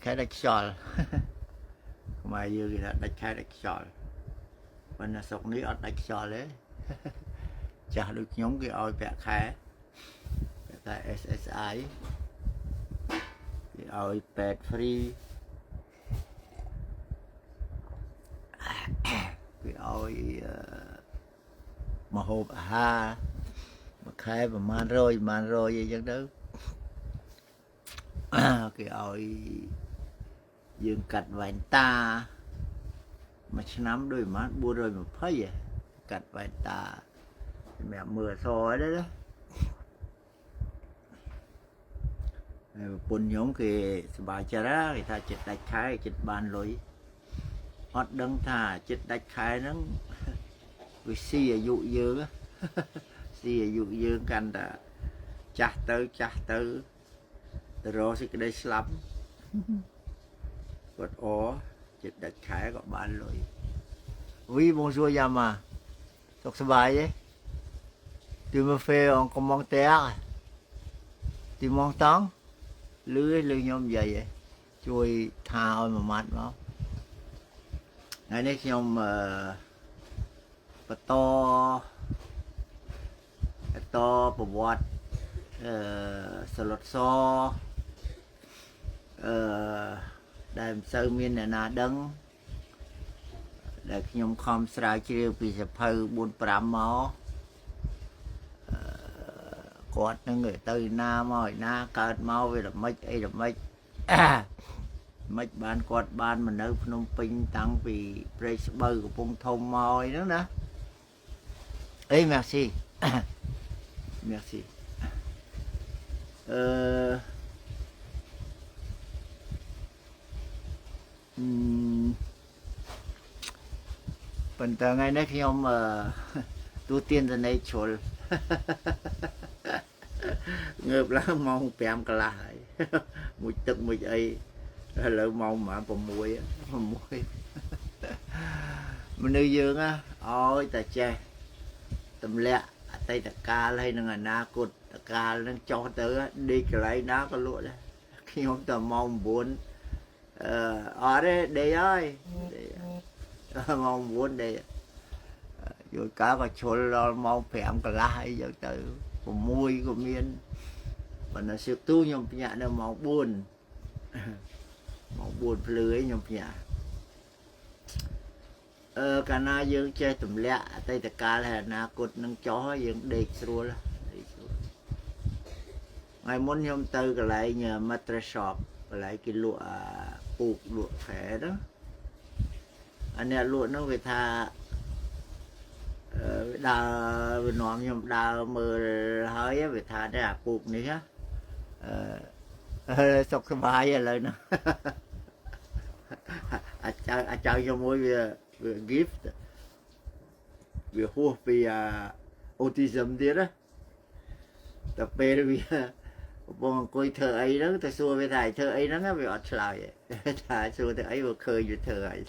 khái đạch xòl mà như là đạch khái đạch xòl mình là sọc ní ở đạch xòl đấy chả được nhóm cái oi vẽ khá tại SSI cái oi pet free cái oi mà hộp ha mà khai và man rồi vậy chứ đó cái oi dương cạch vài ta mà nắm đôi mắt bua rồi mà phơi vậy cạch vài ta mẹ mưa soi đấy đó bún nhóm cái bà cha ra thì ta chết đạch khai chết bàn lối hót đấng thà chết đạch khai nó vì xì ở dụ dơ xì ở dụ dơ canh ta chặt tới rồi sẽ cái đây lắm vật ó chết đạch khai có bàn lối vì bông xua ra mà sọc sơ bài ấy từ mà phê ông có mong té từ mong tón lưới nhôm vậy chui thao mà mát nó ngày nay nhôm to bộ bọt salad so đàm sơ miên là na đấng để nhôm không sài chiêu vì sẽ phơi buôn pram máu quạt nó người từ na mỏi na cợt mau về là mấy mấy ban quạt ban mình ở Phnom Penh tăng vì race bơi của vùng thôn mỏi đó nè ấy merci merci phần tờ ngày nay khi ông tu tiên ra đây chùa ngợp lắm mong bèm cả lại một tức một ấy lỡ mong mà muối mình nuôi dương á ôi ta che tầm lẹ tay ta ca lấy nó na cột ta ca nó cho tới đi cái lấy ná có lụa đấy khi ông ta mong muốn ở đây ơi mong muốn đây rồi cá có chỗ lo mong bèm cả lại giờ tới của môi của miên và nó sẽ tu nhom nhà nó màu buồn lưới nhom nhà cả na dương chơi tụm lẹ tay ta ca là na cột nâng chó dương đẹp rồi ngày muốn nhom tư cái lại nhờ mattress shop cái lại cái lụa buộc lụa khẻ đó anh em lụa nó về tha đào nón nhom đào mờ hơi về thà để buộc nữa sọc cái bài vậy lời nó chào cho mối về gift về hua về autism đi đó tập về vì bọn coi thơ ấy đó ta xua về thầy thơ ấy nó về ọt lại thà xua thơ ấy vừa khơi về thơ ấy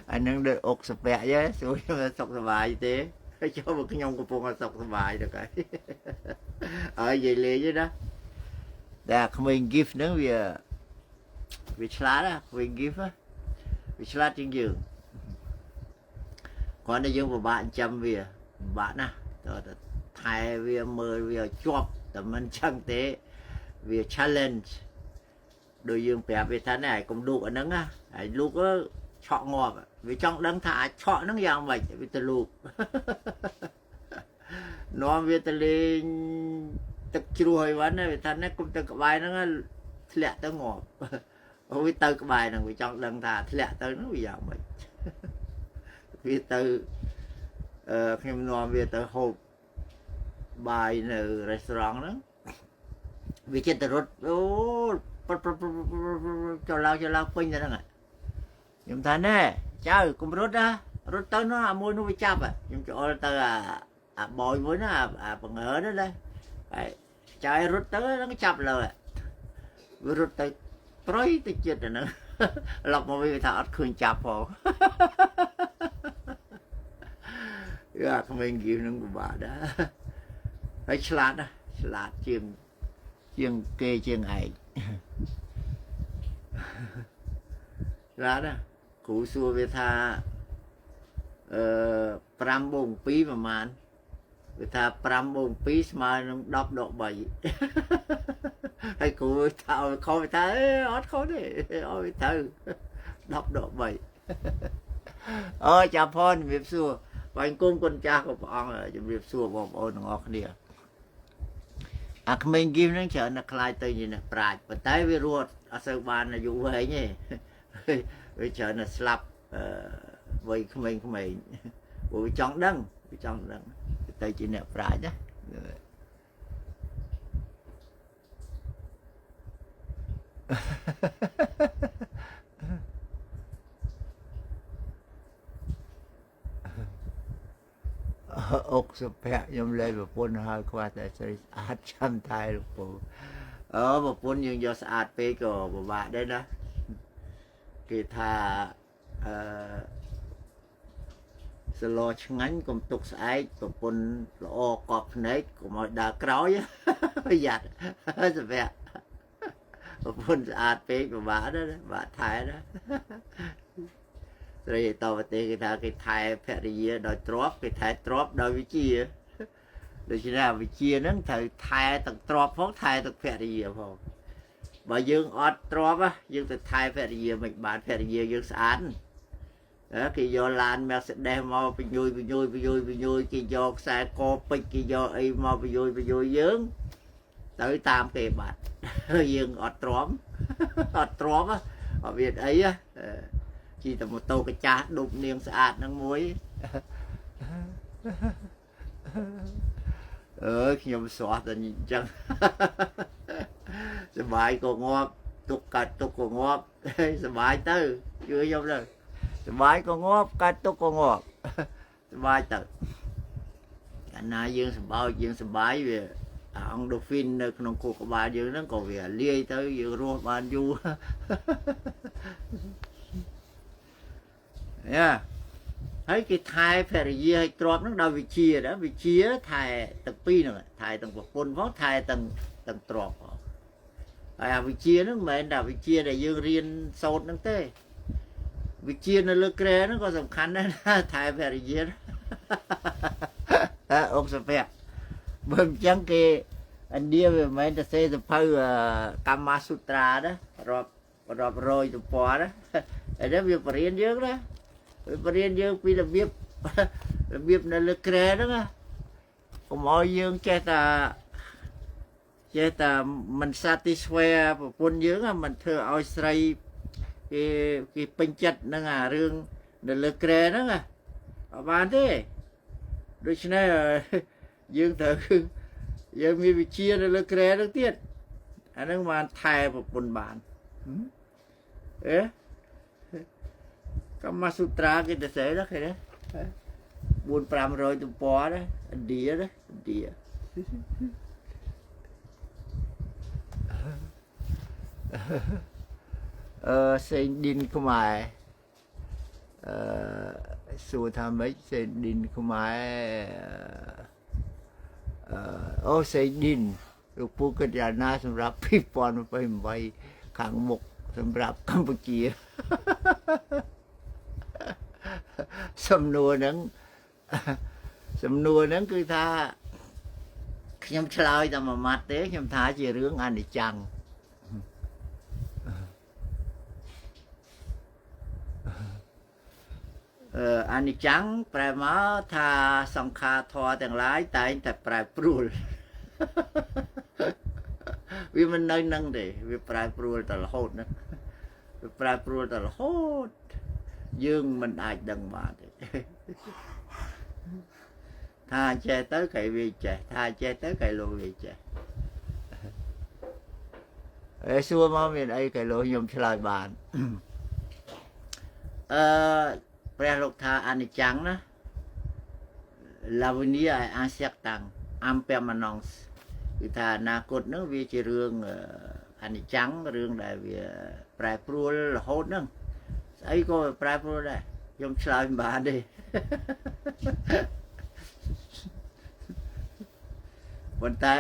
anh đang đợi ốc sập bẹ chứ xui sọc sập bài như thế cho một cái nhông của phong sọc sập bài được cái ở vậy lê chứ đó đã không mình gift nữa vì slide đó mình gift á vì slide trên giường còn đây dương của bạn chăm về bạn à rồi thay về mời về chọc tầm mình chẳng thế về challenge đôi dương bè về thế này cũng đủ ở nắng á lúc đó chọn ngọt vì trong đấng thả chọn nó dạng vậy vì từ lục nó vì từ lên tập chui vấn này vì thân nó cũng từ cái bài nó lẹ tới ngọt vì từ cái bài này vì trong đấng thả lẹ tới nó vì dạng vậy vì từ khi nó vì từ hộp bài ở restaurant đó vì trên từ rốt cho lao quên ra đó này nhưng ta nè chơi cũng rốt á rốt tới nó môi nó bị chắp à nhưng cho tới bồi với nó bằng ở đó đây chơi rốt tới nó chắp lời vừa rốt tới tới chết rồi nữa lọc mà vì thợ khuyên chắp hồ không mình kêu nó của bà đó phải slide đó slide chiên kê chiên ấy ra đó cụ xua về tha pram bông pí mà man về tha pram bông pí mà nó đọc độ bảy hay cụ thao không ta ót khó đấy ôi thơ đọc độ bảy ôi chào phone việc xua và anh cung con cha của bọn là việc xua bọn ôn ngọt nè à mình kim nó chờ nó khai từ gì nè pride và tới với ruột ở sơ ban là dụ về nhỉ với chờ nó slap với mình với chọn đăng tới chỉ nè pride đó ốc sụp hẹ nhom lên và phun hơi qua tại xây át trăm thai được phụ và phun nhưng do át pe của bạn đấy đó kỳ thà sờ lo ngắn cùng tục sai và phun lo cọp nấy của mọi đà crói á bây giờ sụp hẹ và phun át pe của bạn đó bạn thái đó rồi tao cái thai phải đi đòi drop cái thai drop đòi vị chia rồi chỉ là vị chia nó thai tầng drop phốt thai tầng phải đi không bà dương odd drop á dương từ thai phải đi mình bán phải đi dương sáng đó khi do lan mẹ sẽ đem mau bị vui khi do xe cô pích khi do ấy mau bị vui dương tới tam kề bạn dương odd drop á ở Việt ấy á chỉ là một tô cái chát đục niềng sạch nó muối nhom xóa là nhìn chân sờ bài còn ngọt tục cắt tục còn ngọt sờ bài tư chưa vô rồi sờ bài còn ngọt cắt tục còn ngọt sờ bài tư anh nay dương sờ bài về ông dolphin nơiក្នុងcuộc của bà dương nó còn về lia tới dương ruột bàn du nha thấy cái thai phải gì hay drop nó đâu vị chia đó vị chia thai tầng pi nữa thai tầng một phun phó thai tầng drop vị chia nó mệt là vị chia để dương riêng sốt nó thế vị chia nó lơ kre nó có tầm khăn đấy thai phải gì đó ông sẽ phải bơm trắng kia anh đi về mấy ta sẽ phơi Kama Sutra đó rồi rồi tụi bò đó ở đó việc riêng dương đó riêng dương vì là việc là lực kre đó á còn mọi dương che ta mình satisfy và quân dương á mình thừa oi sray cái bình chất nó là riêng là lực kre đó á ở bàn thế đối với này dương thử dương mi bị chia là lực kre đầu tiên anh đang mà thay một quân bản Kama Sutra cái để thế đó cái đấy buồn pram rồi tụi bò đó đĩa đó đĩa xây đinh của mày xua tham mấy xây đinh của mày xây đinh rồi phụ cái nhà na sầm rạp phi pon phải vay khang mục sầm rạp Campuchia sầm nua nắng cứ tha nhom chơi ta mà mặt thế nhom tha chỉ rướng ăn để chăng ăn để trắng phải má tha song kha thoaទាំងឡាយតែងតែប្រែប្រួលវាមិននៅនឹងទេវាប្រែប្រួលតែរហូតហ្នឹងវាប្រែប្រួលតែរហូតយើងមិនអាចដឹងបានទេថាចេះទៅគេវាចេះថាចេះទៅគេលោវាចេះសួរមកមានអីគេលោខ្ញុំឆ្លើយបានព្រះលោកថាអនិច្ចំណា Lavinia អាសក្តាំង Impermanence គឺថាអនាគតហ្នឹងវាជារឿងអនិច្ចំរឿងដែលវាប្រែប្រួលរហូតហ្នឹងស្អីក៏ប្រែប្រួលដែរខ្ញុំឆ្លើយមិនបានទេប៉ុន្តែ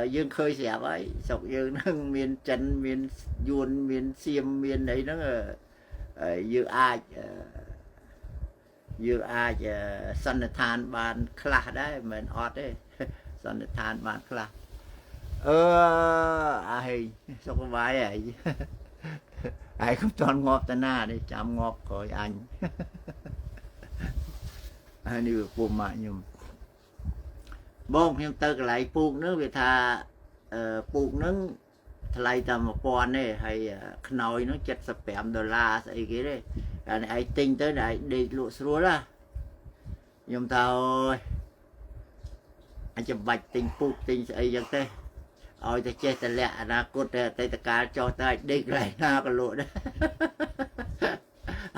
dương khơi xẹp ấy sọc dương nâng miền chân miền yuan miền xiêm miền đấy nó dương ai dương ai sân than bàn khla đấy mình ọt đấy sân than bàn khla ai sọc vai ấy ai không toàn ngọt ta na đi chạm ngọt coi anh anh đi buồn mà nhưng bông nhưng tơ lại buồn nữa vì thà buồn nó lại tầm một con này hay nói nó chết sập bẹm $, ấy cái đấy anh ai tinh tới đây đi lụa xuống đó nhưng tao anh chụp bạch tinh buồn tinh ấy vậy thế ôi ta chết ta lẹ na cốt tay ta cá cho ta đi lại na cái lụa đó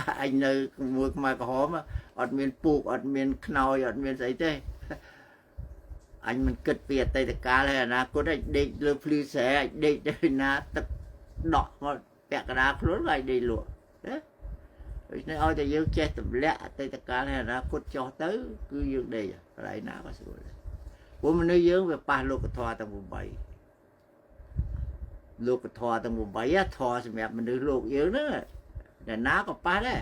anh nơi mua mà có hóm ọt miền buộc ọt miền nói ọt miền ấy thế anh mình kết biệt tay ta cá này na cốt đây đi lừa phi xe đi đây na tật đỏ mà bẹt cái đá luôn lại đi lụa đấy nên ôi ta dương chết tầm lẹ tay ta cá này na cốt cho tới cứ dương đây lại na có sửa của mình nơi dương về ba lô cái thoa tầm 17 ลูกทอตั้งใบทอสมัยมันดูลูกเยอะนะแต่น้าก็ป้าได้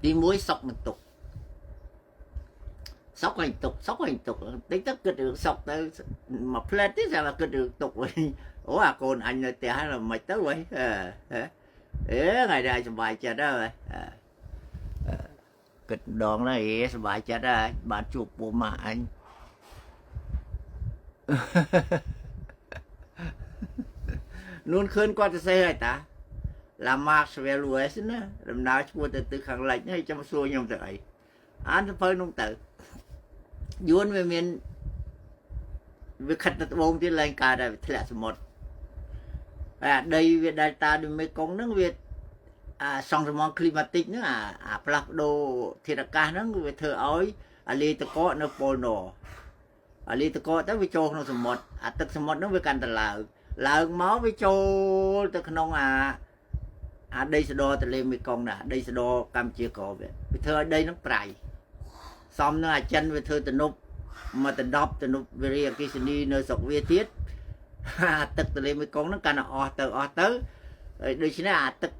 ที่มุ้ยซอกมันตกซอกให้ตกติ๊กตักกระดูกซอกแต่มาเพลทที่จะมากระดูกตกเลยโอ้อาโกนอันเลยแต่ให้เราไม่ต้องไว้ไงได้สบายใจได้เลยกระดองนะสบายใจได้บาดจุกปูมาอันluôn khơi qua xe hay ta làm mạc về lùi xin á làm nào chua từ khẳng lệnh hay trong xuôi nhom tự ấy ăn phơi nông tự yuan về miền việc khát tự bông trên lên cả đây thế là số 1 đây việt đại ta đi mấy công nước việt song song climatic nữa plak đô thì là cả nó về thợ ói ali tự có nó polo ali tự có tới với châu nó số 1 tự số 1 nó với căn là máu với châu từ không đây sẽ đo từ lên mấy con nè đây sẽ đo Campuchia cổ vậy thưa đây nó phải xong nó chân với thưa từ nút mà từ đọc từ nút về cái gì nơi sọc về tiết tức từ lên mấy con nó cần là từ tới đây chính là tức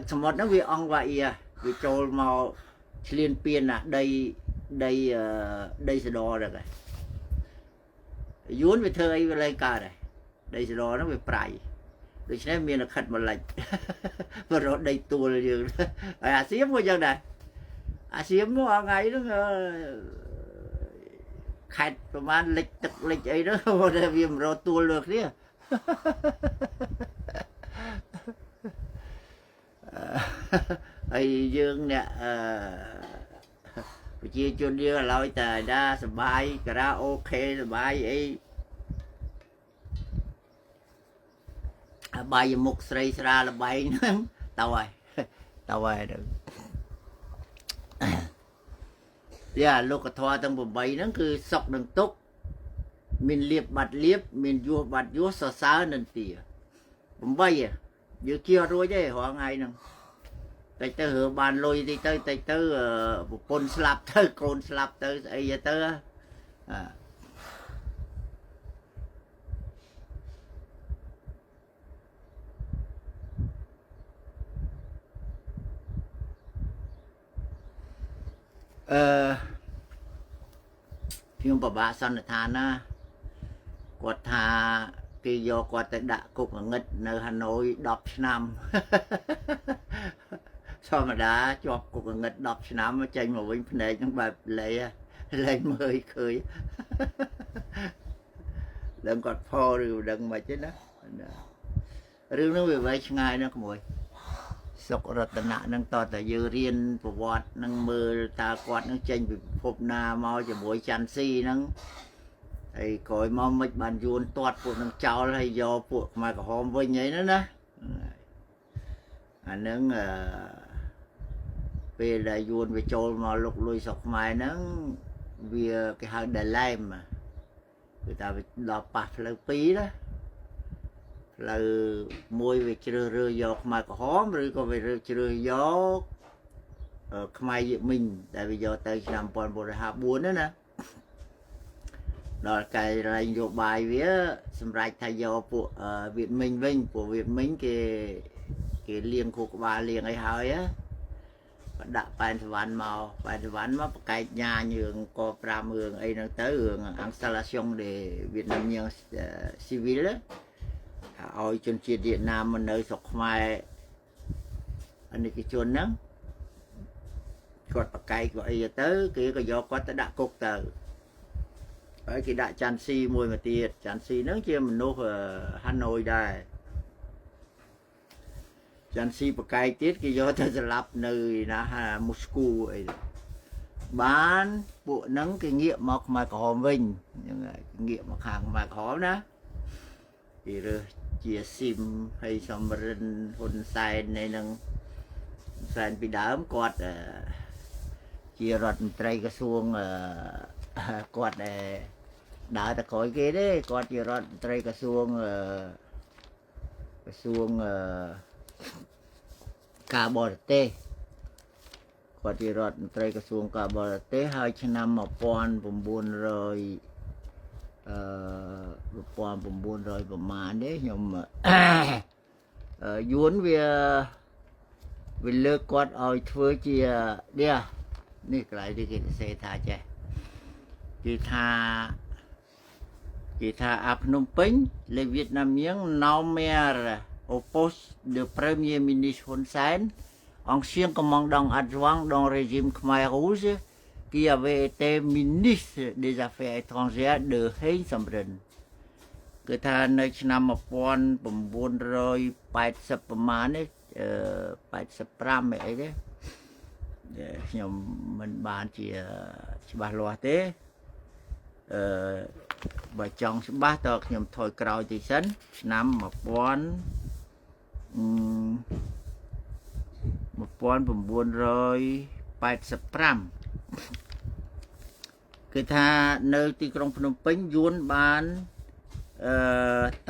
số 1 nó vì ông vậy vì châu màu liên piên đây sẽ đo được rồi vốn với thưa ấy lên cả này đây sẽ đo nó về phải để cho nên là khát một lạnh và rồi đây tua là gì xiêm của dân này xiêm nó ngày đó khátประมาณ lịch tập lịch ấy đó rồi viêm rồi tua được đi ấy dương nè chia chôn đưa lôi tờ ra sờ bay karaoke sờ bay ấy bay mục sray ra là bay tao ơi được lúc cái thoa tầng 7 nó cứ sọc đằng túc mình liệp bạt liệp mình vua bạt vua sờ sá nên tỉa bấm bay vừa kia rồi chứ họ ngày nè tại tới hửa bàn lôi đi tới côn slap tới ấy vậy tới phim bà son thà na quạt thà kỳ do quạt tới đã cục ở ngất nơi Hà Nội 10 năm sao mà đã cho cục ở ngất 10 năm mà tranh mà vinh này trong bài lấy mời khơi đừng còn phô rồi đừng mà chết đó rương nó về vậy ngày nó mùi sọc rật nạ nâng to tại dư riêng của quạt nâng mơ ta quạt nâng tranh bị phục na mau cho buổi chăn si nâng thì coi mau mấy bàn duôn toát của nâng cháu hay do buộc mà có hôm với nhấy nữa nè nâng về là duôn về trôi mà lục lùi sọc mai nâng vì cái hàng Đà Lạt mà người ta bị đọc bạc là phí đó là môi về chưa giọt mà có hóm rồi còn về chưa giọt ខ្មែរmình tại vì giờ tới năm 1954đó nè đó cái này vô bài vía xâm rạch thay do của Việt Minh Vinh của Việt Minh cái liên khu của bà liên ấy hơi á đã bàn ván mà cái nhà nhường có pram hưởng ấy nó tới hưởng installation để Việt Nam nhường civil á ôi chân chia Việt Nam mà nơi sọc mai anh ấy cái chuồn nắng còn cái của ấy tới kia có do có tới đã cục tờ ở cái đại chan si mùi mà tiệt chan si nó chia mình nô ở Hanoi đây chan si một cái tiết cái do ta lập nơi là Moscow ấy bán bộ nắng cái nghiệm mọc mà có Vinh nhưng nghiệm mà hàng mà khó đó thì rồi chia sim hay xong rồi hôn sai này nâng sai bị đám quạt chia rọt tray cái xuông quạt đã ta khỏi cái đấy quạt chia rọt tray cái xuông cà bò tê quạt chia rọt tray cái xuông cà bò tê 2 năm 1900ประมาณđấy nhưng mà dún về lơ quạt oi thưa chia điนี่ไกลที่กินเซธาเจกีทาอัพนมเปญเลเวียดนามยังนอเมียร์โอโพสเดอะพรีเมียร์มินิสฮุนเซนองเชียงกำลังดองอัดวังดองเรจิมขมายรูซqui avait été ministre des Affaires étrangères de Heng Samrin គឺថានៅឆ្នាំ1980ប្រមាណនេះ85អីទេខ្ញុំមិនបានជាច្បាស់លាស់ទេបើចង់ច្បាស់តើខ្ញុំថយក្រោយតិចសិនឆ្នាំ1985គឺថានៅទីក្រុងភ្នំពេញយួនបាន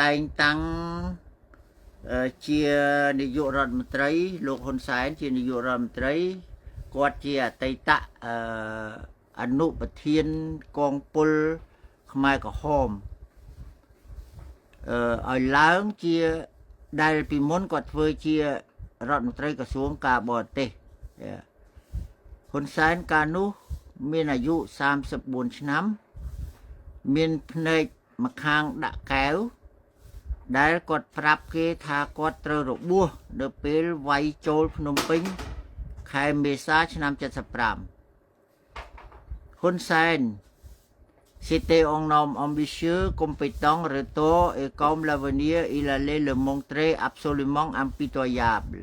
តែងតាំងជានាយករដ្ឋមន្ត្រីលោកហ៊ុនសែនជានាយករដ្ឋមន្ត្រីគាត់ជាអតីតអនុប្រធានកងពលខ្មែរក្រហមឲ្យឡើងជាដែលពីមុនគាត់ធ្វើជារដ្ឋមន្ត្រីក្រសួងការបរទេសហ៊ុនសែនកាលនោះមានអាយុ34ឆ្នាំមានភ្នែកម្ខាងដាក់កែវដែលគាត់ប្រាប់គេថាគាត់ត្រូវរបួសនៅពេលវាយចូលភ្នំពេញខែមេសាឆ្នាំ75ហ៊ុនសែន C'était un homme ambitieux, compétent, retour et comme l'avenir, il allait le montrer absolument impitoyable.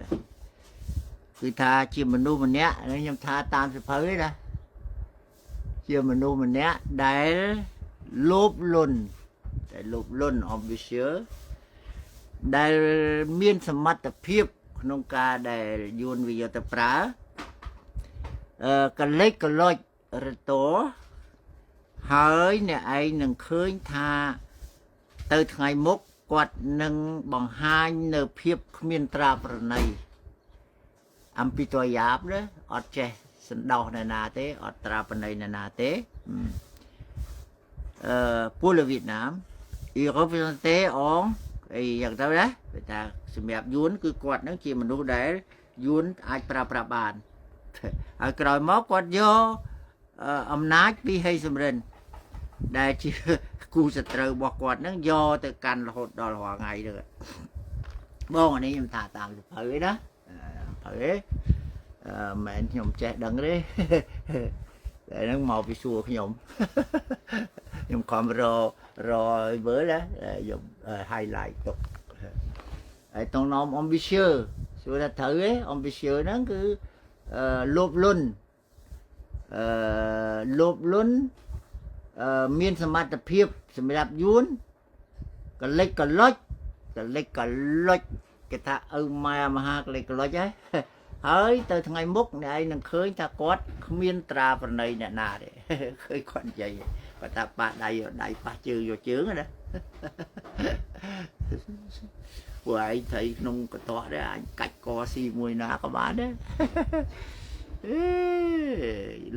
គឺថាជាមនុស្សម្នាក់ខ្ញុំថាតាមសភៅទេណាជាមនុស្សម្នាក់ដែលលោភលន់ ambitious ដែលមានសមត្ថភាពក្នុងការដែលយួនវាយកទៅប្រើកលេចកលុចរតោហើយអ្នកឯងនឹងឃើញថាទៅថ្ងៃមុខគាត់នឹងបង្ហាញនៅភាពគ្មានត្រាប្រណីអំពីតយ៉ាបណាអត់ចេះសណ្ដោសនៅណាទេអត់ត្រាប្រណីនៅណាទេpour le Vietnam il représentait en អីយ៉ាងទៅណាគេថាសម្រាប់យួនគឺគាត់នឹងជាមនុស្សដែលយួនអាចប្រើប្រាស់បានហើយក្រោយមកគាត់យកអំណាចពីហេសំរិនដែលជាគូសត្រូវរបស់គាត់នឹងយកទៅកាន់រហូតដល់រាល់ថ្ងៃទៅបងអានេះខ្ញុំថាតាមសភៅឯណាភៅឯមែនខ្ញុំចេះដឹងទេតែហ្នឹងមកពីសួរខ្ញុំខំរមើលណាខ្ញុំ highlight ទុកហើយតងnom ambitious សួរថាត្រូវទេ ambitious ហ្នឹងគឺលោភលន់មានសមត្ថភាពសម្រាប់យួនកលិចកលុចគេថាឪម៉ែមហាកលិចកលុចហើយទៅថ្ងៃមុខអ្នកឯងនឹងឃើញថាគាត់គ្មានត្រាប្រណីអ្នកណាទេឃើញគាត់និយាយគាត់ថាប៉ះដៃប៉ះជើងយកជើងណាពួកឯងthấyក្នុងកតោះដែរអាចកាច់កស៊ីមួយណាក៏បានដែរ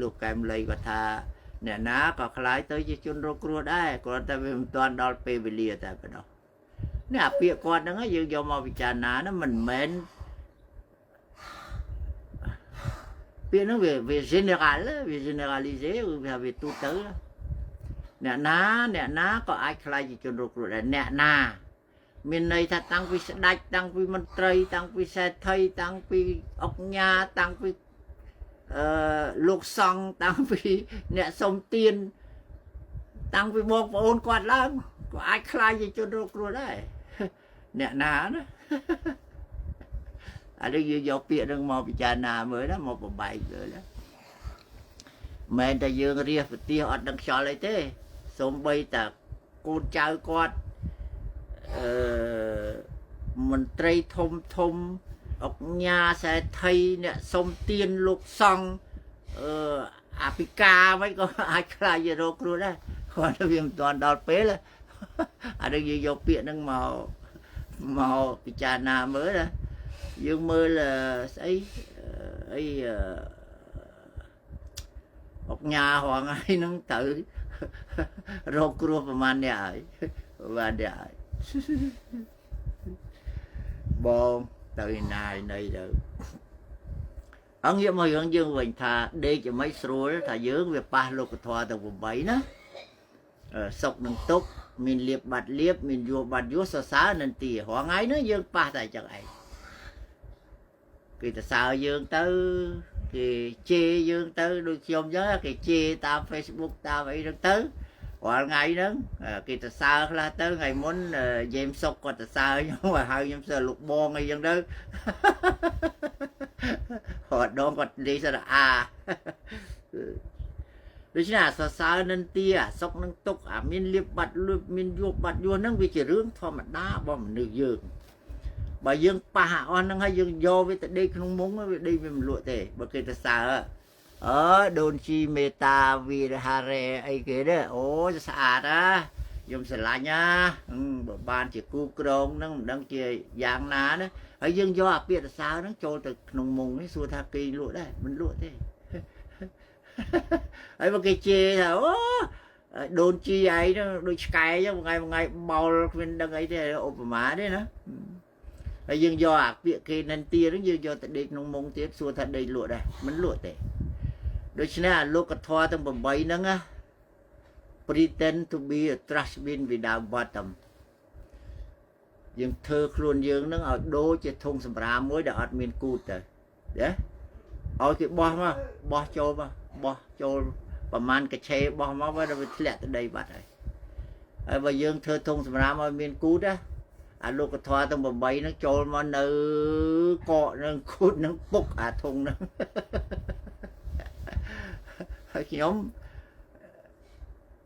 ลูกแกมเลยก็ทาเนี่ยนะก็คล้ายtớiជាជនរងគ្រោះដែរគ្រាន់តែវាមិនទាន់ដល់ពេលវេលាតែប៉ុណ្ណោះនេះអាពាក្យគាត់ហ្នឹងយើងយកមកពិចារណាណាមិនមែនពាក្យហ្នឹងវា général វា généralisé វាទូទៅអ្នកណាក៏អាចខ្លាចជាជនរងគ្រោះដែរអ្នកណាមានន័យថាតាំងពីស្ដេចតាំងពីមន្ត្រីតាំងពីសេដ្ឋីតាំងពីអុកញ៉ាតាំងពីលោកសង្ឃតាំងពីអ្នកសុំទានតាំងពីបងប្អូនគាត់ឡើងក៏អាចខ្លាចជាជនរងគ្រោះដែរអ្នកណាណាអានេះយើងយកពាក្យនឹងមកពិចារណាមើលណាមកបំបែកមើលណាមិនតែយើងរៀបប្រទេសអត់ដឹងខ្យល់អីទេសូម្បីតែកូនចៅគាត់មន្ត្រីធំអុកញ៉ាសេដ្ឋីអ្នកសុំទានលោកសង្ឃអភិការវិញក៏អាចខ្លាចជារងគ្រោះដែរគាត់វាមិនទាន់ដល់ពេលអានេះយើងយកពាក្យហ្នឹងមកពិចារណាមើលណាយើងមើលស្អីអុកញ៉ាហងហើយហ្នឹងទៅរងគ្រោះប្រហែលអ្នកហើយបាទអ្នកហើយបងទៅណាយនៃទៅអង្គយកមករឿងយើងវិញថាដេកយ៉ាងម៉េចស្រួលថាយើងវាប៉ះលោកធម៌ទាំង8ណាសុកនឹងទុកមានលៀបបាត់លៀបមានយោបាត់យោសរសើរនឹងទីរងថ្ងៃនេះយើងប៉ះតែចឹងឯងគេទៅសើយើងទៅគេជេរយើងទៅដូចខ្ញុំចឹងគេជេរតាម Facebook តាមអីហ្នឹងទៅរាល់ថ្ងៃហ្នឹងគេទៅសើខ្លះទៅថ្ងៃមុនយេមសុកគាត់ទៅសើខ្ញុំឲ្យហៅខ្ញុំសើលោកបងអីចឹងទៅគាត់ដងគាត់លេងសារអាដូច្នេះអាសរសើរនឹងទីអាសុកនឹងទុកអាមានលៀបបាត់លៀបមានយកបាត់យកហ្នឹងវាជារឿងធម្មតារបស់មនុស្សយើងបើយើងប៉ះអស់ហ្នឹងហើយយើងយកវាទៅដេកក្នុងមុងវាដេកវាមិនលក់ទេបើគេទៅសើដូនជីមេតាវីរហារ៉េអីគេទេអូស្អាតណាខ្ញុំស្រឡាញ់ណាបើបានជាគូក្រងហ្នឹងមិនដឹងជាយ៉ាងណាណាហើយយើងយកអាពាក្យសើហ្នឹងចូលទៅក្នុងមុងនេះសួរថាគេលក់ដែរមិនលក់ទេហើយបើគេជេរថាអូដូនជីអីហ្នឹងដូចឆ្កែចឹងថ្ងៃបោលគ្មានដឹងអីទេឧបមាទេណាហើយយើងយកអាពាក្យគេនិនទាហ្នឹងយើងយកទៅដេកក្នុងមុងទៀតសួរថាដេកលក់ដែរមិនលក់ទេដូច្នេះអាលោកធម៌ទាំង8ហ្នឹងណា pretend to be a trash bin without bottom យើងធ្វើខ្លួនយើងហ្នឹងឲ្យដូចជាធុងសម្រាមមួយដែលអត់មានគូតទៅណាឲ្យគេបោះមកបោះចូលមកបោះចូលប្រមាណកឆេបោះមកវាធ្លាក់ទៅដីបាត់ហើយបើយើងធ្វើធុងសម្រាមឲ្យមានគូតណាអាលោកធម៌ទាំង8ហ្នឹងចូលមកនៅកកនឹងគូតនឹងពុកអាធុងហ្នឹងហើយខ្ញុំ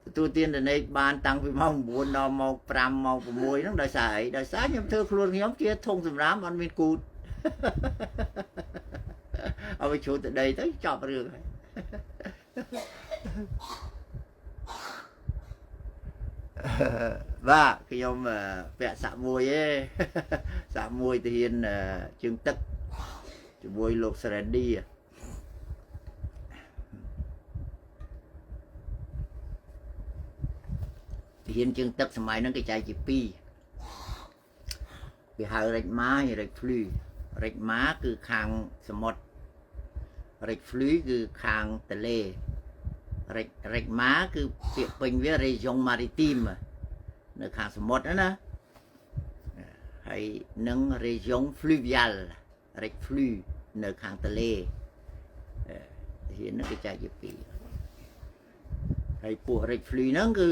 ទទួលទានតនេកបានតាំងពីម៉ោង9ដល់ម៉ោង5ម៉ោង6ហ្នឹងដោយសារអីដោយសារខ្ញុំធ្វើខ្លួនខ្ញុំជាធុងសម្រាមអត់មានគូតឲ្យវាជ្រុះទៅដីទៅចប់រឿងហើយបាទខ្ញុំពាក់សាក់មួយឯងសាក់មួយទៅហ៊ានជើងទឹកជាមួយលោកសរ៉េឌីហ៊ានជើងទឹកសម័យហ្នឹងគេចែកជា2គេហៅរិចម៉ារិចភ្លឺរិចម៉ាគឺខាងសមុទ្ររិចភ្លឺគឺខាងទន្លេរិចម៉ាគឺពាក្យពេញវា Région Maritime នៅខាងសមុទ្រណាហើយនឹង Région Fluviale រិចភ្លឺនៅខាងទន្លេហ៊ានហ្នឹងគេចែកជា2ហើយពួករិចភ្លឺហ្នឹងគឺ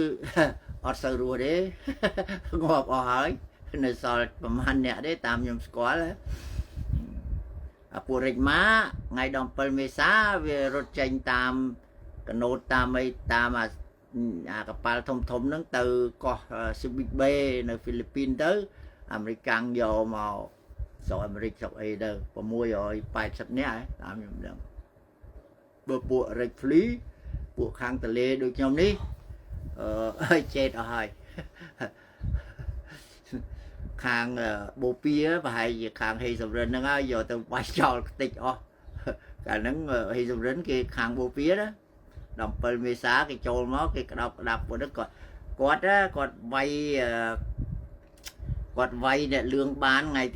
អត់សូវរស់ទេងាប់អស់ហើយនៅសល់ប្រហែលអ្នកទេតាមខ្ញុំស្គាល់អាពួករិចម៉ាថ្ងៃ17មេសាវារត់ចេញតាមកណូតតាមអីតាមអាកប៉ាល់ធំហ្នឹងទៅកោះ Subic Bay នៅហ្វីលីពីនទៅអាមេរិកកាំងយកមកស្រុកអាមេរិកស្រុកអីទៅ680នាក់តាមខ្ញុំដឹងបើពួករិចភ្លីពួកខាងទន្លេដូចខ្ញុំនេះចេតអស់ហើយខាងបូព៌ាប្រហែលជាខាងហេសំរិនហ្នឹងហើយយកទៅបាច់ចោលខ្ទេចអស់ cả nắng hay dùng đến cái hàng bộ phía đó đồng bên mê xá cái trâu máu cái đập của nó còn quạt á quạt vay để lương bán ngày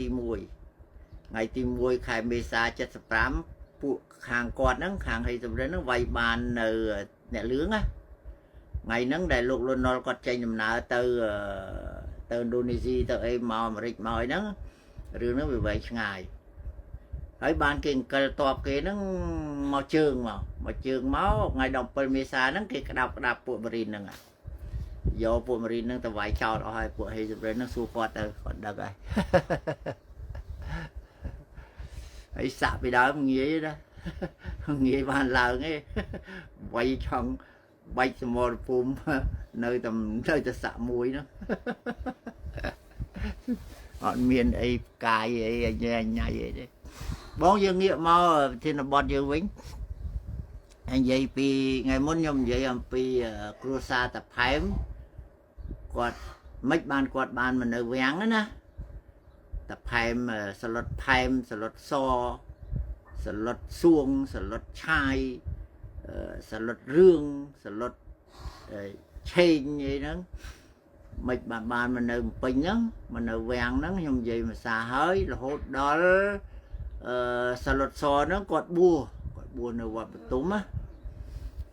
tìm mùi khai mê xá chất sập rám phụ hàng quạt nó hàng hay dùng đến nó vay bàn nè lương á ngày nắng đại lục luôn nó quạt chạy nằm nở từ Indonesia từ em mò mà rịch mỏi nó rương nó bị vậy ngày ở ban kinh cái tọp kia nó màu trường máu ngày đồng bên mê xá nó cái đập bộ marine nè do bộ marine nó ta vài cho đó hai bộ hay rồi nó xua quạt rồi còn được rồi ấy xạ bị đó nghĩa đó nghĩa ban lờ nghe quay trong bay mò phum nơi ta xạ muối nó bọn miền ấy cài ấy nhảy vậy đấy bón dương nghĩa mau thì nó bọt dương vĩnh anh dây pi ngày muốn nhom dây am pi cruza tập phém quạt mấy quạt ban mình ở vàng đó nè tập phém salad so salad xuông salad chai salad rương salad chain vậy đó mấy bạn mình ở pin đó mình ở vàng đó nhom dây mà xà hơi là hốt đó salad so nó quạt bùa nó quạt túm á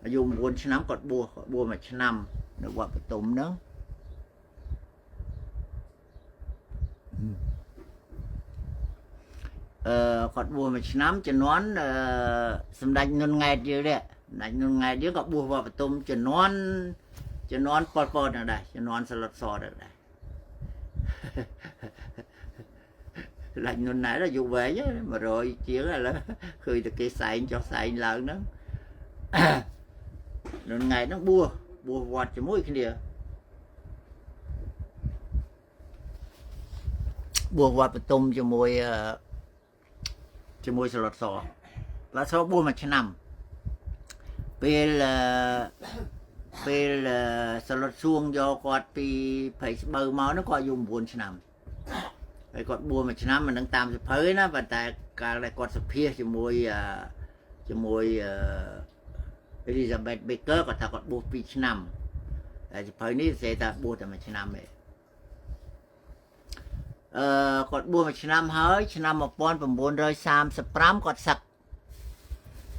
dùng buồn nắm quạt bùa mà nằm nó quạt túm đó quạt bùa mà nắm cho nón xâm đánh nôn ngay chứ đấy đánh nôn ngay chứ quạt bùa quạt túm cho nón pot ở đây cho nón salad so được đây lạnh nôn nãy là dùng về chứ mà rồi chuyện là khơi từ cái xài cho xài lợn đó nôn ngày nó bùa quạt cho mũi cái điều bùa quạt tôm cho mùi salad so là so bùa mà nằmពេលsalad xuông do quạt thì phải bờ máu nó coi dùng buồn nằm cái quạt bùa mà năm mình đang tam sập phơi nó và tại cả lại quạt sập phia cho mùi Elizabeth Baker còn ta quạt bùa pi năm tại sập phơi ní sẽ ta bùaแต่mà năm ấy quạt bùa mà năm hơi năm 1935quạt sặc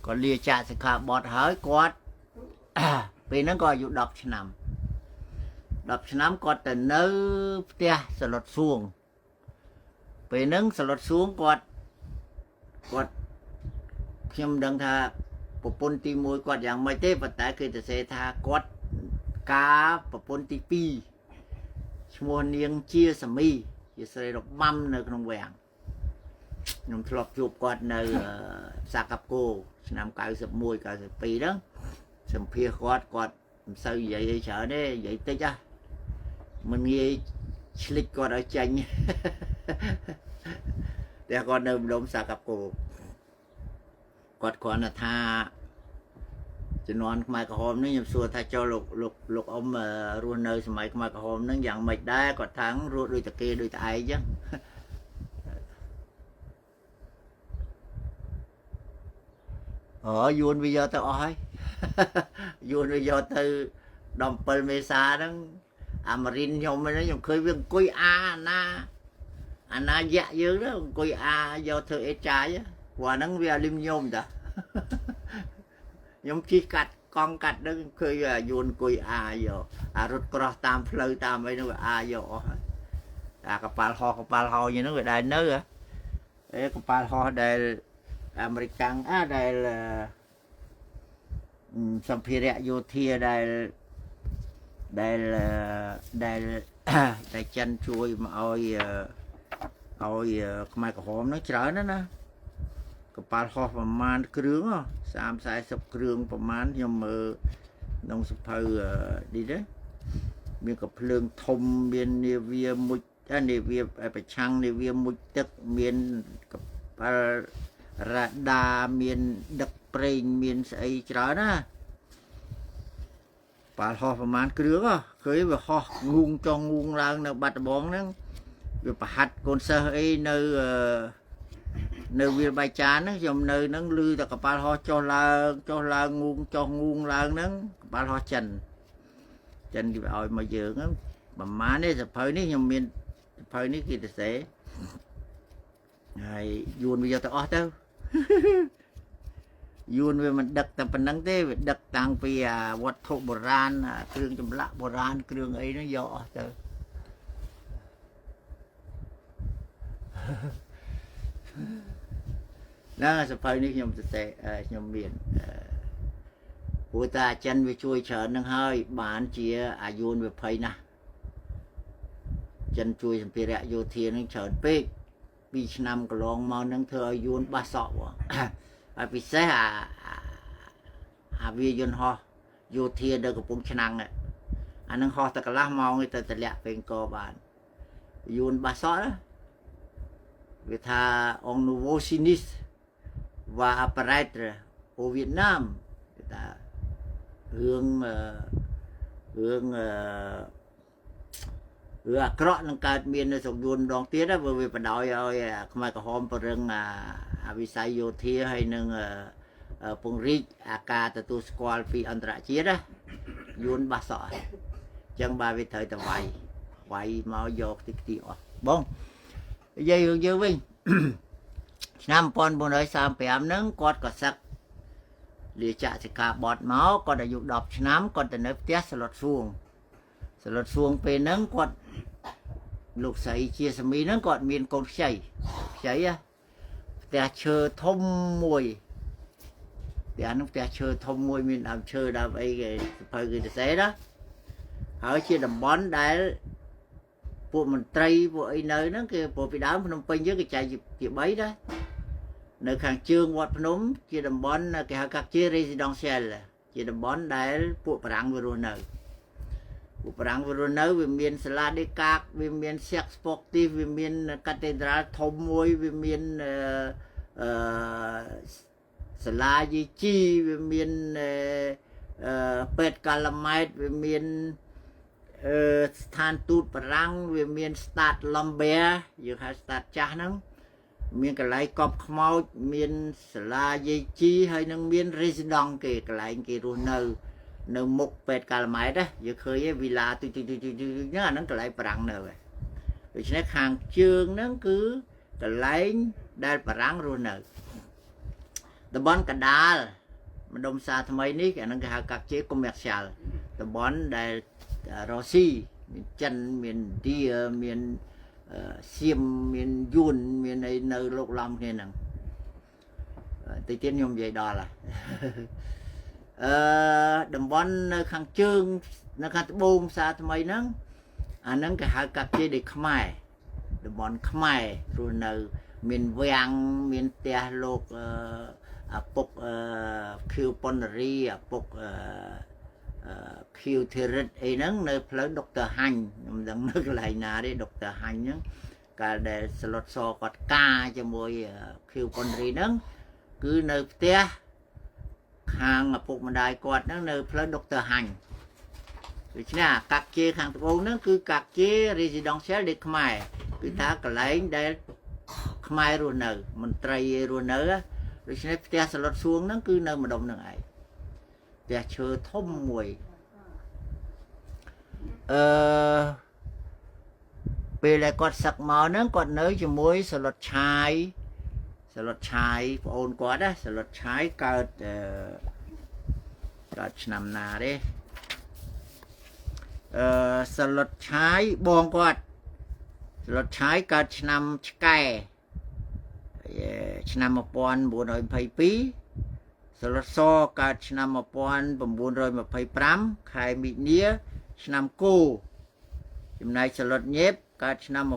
còn lia chạ sẽขาบอดhơi quạt vì nó coi dụ đọc năm quạt từ nơi tia salad xuông về nâng salad xuống quạtខ្ញុំដឹងថាប្រពន្ធទី1គាត់យ៉ាងម៉េចទេប៉ុន្តែគេទៅសេថាគាត់ការប្រពន្ធទី2ឈ្មោះនាងជាសាមីជាស្រីរបាំនៅក្នុងវាំងខ្ញុំធ្លាប់ជួបគាត់នៅសាកាប់គោឆ្នាំ91 92ហ្នឹងសម្ភាសគាត់មិនសូវនិយាយអីច្រើនទេនិយាយតិចហ៎មិនងាយឆ្លិចគាត់ឲ្យចាញ់តែគាត់នៅម្ដុំសាកាប់គោគាត់គ្រាន់តែថាជំនាន់ខ្មែរក្រហមនេះខ្ញុំសួរថាចូលលោកអ៊ំរស់នៅសម័យខ្មែរក្រហមហ្នឹងយ៉ាងម៉េចដែរគាត់ថារស់ដូចតាគេដូចតាឯងចឹងយួនវាយកទៅអស់ហើយយួនវាយកទៅ17មេសាហ្នឹងអាម៉ារីនខ្ញុំហ្នឹងខ្ញុំឃើញវាអង្គុយអាណាយៈយើងđóអង្គុយយកធ្វើអេចាយព្រោះអាហ្នឹងវាលឹមខ្ញុំតាខ្ញុំជិះកាត់កង់កាត់ហ្នឹងឃើញយួនអង្គុយយករត់ក្រោះតាមផ្លូវតាមអីហ្នឹងវាយកអស់ហើយអាកប៉ាល់ហោះហ្នឹងវាដែរនៅកប៉ាល់ហោះដែលអាមេរិកដែលសម្ភារៈយោធាដែលចិនជួយមកឲ្យខ្មែរក្រហមនោះច្រើនណាកប៉ាល់ហោះប្រមាណគ្រឿង30-40គ្រឿងប្រមាណខ្ញុំមើលក្នុងសភៅនេះទេមានកំភ្លើងធំមាននាវាមុជនាវាប្រឆាំងនាវាមុជទឹកមានកប៉ាល់រ៉ាដាមានដឹកប្រេងមានស្អីច្រើនណាប៉ាល់ហោះប្រមាណគ្រឿងឃើញវាហោះងូងចង់ងូងឡើងនៅបាត់ដំបងហ្នឹងវាប្រហាត់កូនសិស្សអី nơi viên bài chán nó dòng nơi nó lư ta cặp ho cho la ngung la nó cặp ho chân chân cái ỏi mà dưỡng á mà má này sập hơi ní nhom miền hơi ní kia sẽ này yuan bây giờ tao đâu yuan về mình đặt tập phần năng thế đặt tăng vì vật thụ bồ ran kêu chấm lạ bồ ran kêu ấy nó dọ thôi nó sập hơi ní nhom sẽ nhom miềnผู้ตาจันไปช่วยเฉินนั่งให้บ้านเชียอายุนไปไพนะจันช่วยสัมภาระโยเทียนั่งเฉินเป๊กปีชนำก็ลองมานั่งเธออายุนบาสอบวะปีเสหาวิยนฮอโยเทียเดินกับปุ่งชนังเนี่ยอันนั่งฮอตะกละมองไอ้แต่ละเป็นกอบานยุนบาสอบนะวิธาองนูโวซินิสว่าอัปไรต์โอเวียดนามhướng krọ năng cát miền nó sọc yuan đòn tiết đó vừa phải đòi rồi không ai có hôm vào rừng vì sai vô thia hay nâng phong rít ca từ tu squal phi anh trả chiết đó yuan ba sọ chân ba về thời tầm vậy mau vô tí bông dây hướng dư vinh năm pon bốn đời sam pèm nâng quạt có sắc liệt chạ sẽ cả bọt máu còn đã dùng đọc nắm còn từ nơi test sờ lọt xuồng về nâng còn lục sấy chia sẻ mi nâng còn miền cột chảy á để chờ thông mùi để ăn để chờ thông mùi miền làm chờ đã vậy cái phải cái thế đó ở chia đầm bón đá bộ mình tây bộ ấy nơi nó kia bộ bị đá mình pin với cái chạy chị bấy đó nơi khang chương Wat Phnom chia đầm bón cái các chia residential chia đầm bón đá bộ parang vừa rồi về miền Saladekak về miền Siak Sportif về miền Cathedral Thom Mui về miền Salaji về miền Pet Calamite về miền Than Tut Parang về miền Stad Lambert vừa hai Stad cha nắng miền cái lại cọp mau miền Salaji hay nâng miền resident cái lại cái rồi nơi một Pet Calamite đó vừa khơi villa tôi nhớ nó cái lại Parang nữa rồi cho nên hàng chương nó cứ cái lại đai Parang rồi nữa tờ bón cả đá mà đông xa tham ấy ní cái nó cái các chế commercial tờ bón đai Rossi miền chân miền Dia miền Xiêm miền Yun miền này nơi lục lâm kia nè tự nhiên nhung vậy đó là đầm bón khang chương nó khang bông xa tham ấy nó nó cái các chế để Khmer đầm bón Khmer rồi nơi miền vàng miền tè lục bốc khiêu ponnery bốc khiêu thiệt ấy nắng nơi phơi Dr. Hành nhưng nước lại nà đấy Dr. Hành nhá cả để slot so quạt ca cho môi khiêu ponnery nắng cứ nơi tè hàng phục mà đài quạt nắng nơi phơi Dr. Hành rồi chứ nào các chế hàng tụ nắng cứ các chế residential để Khmer cứ ta cả lấy để Khmer rồi nở mình trai rồi nở rồi sẽ tia lọt xuống nó cứ nơi mà đông nữa ấy tia chờ thông mùi về lại còn sặc màu nó còn nới cho muối lọt trái ôn quá đó lọt trái cợt nằm nà đi lọt trái bong quạt lọt trái cợt nằm càyឆ្នាំ1922សឡុតសកើតឆ្នាំ1925ខែមិនិនាឆ្នាំគោចំណែកសឡុតញេបកើតឆ្នាំ1927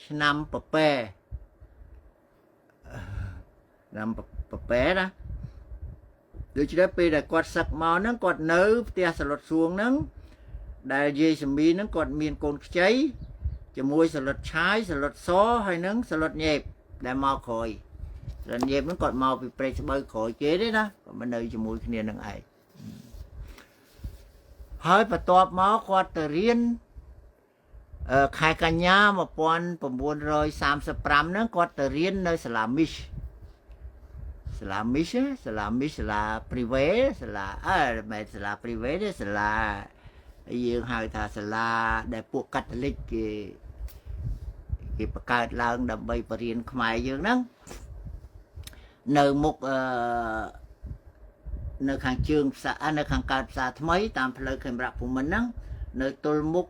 ឆ្នាំពពែណាដូច្នេះពេលដែលគាត់សឹកមកហ្នឹងគាត់នៅផ្ទះសឡុតសួងហ្នឹងដែលយាយសមីហ្នឹងគាត់មានកូនខ្ចីជាមួយសឡុតឆាយសឡុតសហើយនឹងសឡុតញេបដែលមកក្រោយសឡុតញេបហ្នឹងគាត់មកពីព្រៃស្បូវក្រោយគេទេណាគាត់មកនៅជាមួយគ្នានឹងឯងហើយបន្ទាប់មកគាត់ទៅរៀន khai cả nhà mà pon rồi sam sập pram nó có tự riêng nơi Salamish là privé là mẹ là privé đấy là dương hai thà là để buộc Catholic cáiประกาศឡើងដើម្បីបរៀនខ្មែរយើងហ្នឹងនៅមុខនៅខាងជើងផ្សារនៅខាងកើតផ្សារថ្មីតាមផ្លូវខេមរៈភូមិន្ទហ្នឹងនៅទល់មុខ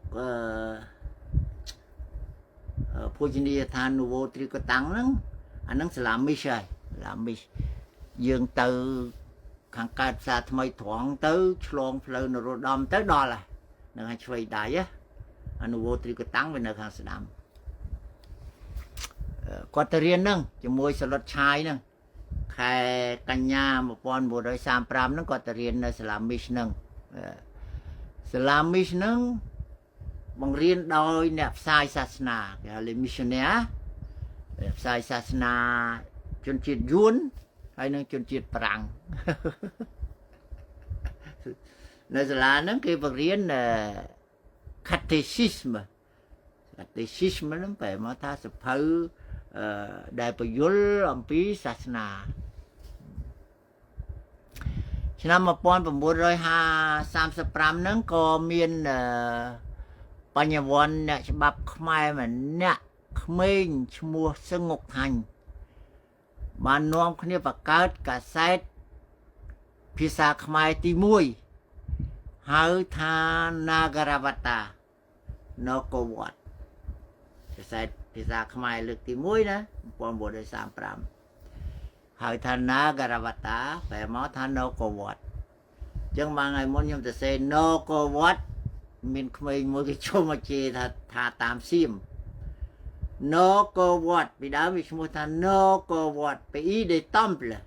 ភោជនីយដ្ឋាន Novo Trikotang ហ្នឹងអាហ្នឹងសាឡាមីសហើយសាឡាមីសយើងទៅខាងកើតផ្សារថ្មីត្រង់ទៅឆ្លងផ្លូវនរោត្តមទៅដល់ហើយនឹងឲ្យឆ្វេងដៃអា Novo Trikotang វានៅខាងស្ដាំគាត់ទៅរៀនហ្នឹងជាមួយសឡុតឆាយហ្នឹងខែកញ្ញា1935ហ្នឹងគាត់ទៅរៀននៅសាឡាមីសហ្នឹងបង្រៀនដោយអ្នកផ្សាយសាសនាគេហៅ missionary ផ្សាយសាសនាជនជាតិយួនហើយនឹងជនជាតិប្រាំងនៅសាលាហ្នឹងគេបង្រៀនcatechism ហ្នឹងបែរមកថាសភៅដែលពយល់អំពីសាសនាឆ្នាំ1935ហ្នឹងក៏មានបញ្ញវន្តអ្នកច្បាប់ខ្មែរម្នាក់ក្មេងឈ្មោះសឹងងុកថាញ់បាននាំគ្នាបង្កើតកាសែតភាសាខ្មែរទី1ហៅថា Nagaravata នគរវត្តកាសែតភាសាខ្មែរលើកទី1ណា1935ហៅថា Nagaravata បែរមកថានគរវត្តអញ្ចឹងមកថ្ងៃមុនខ្ញុំទៅសេនគរវត្តមានក្មេងមួយគេចូលមកជេរថាតាមសៀមនគរវត្តពីដើមវាឈ្មោះថានគរវត្ត Pays des Temples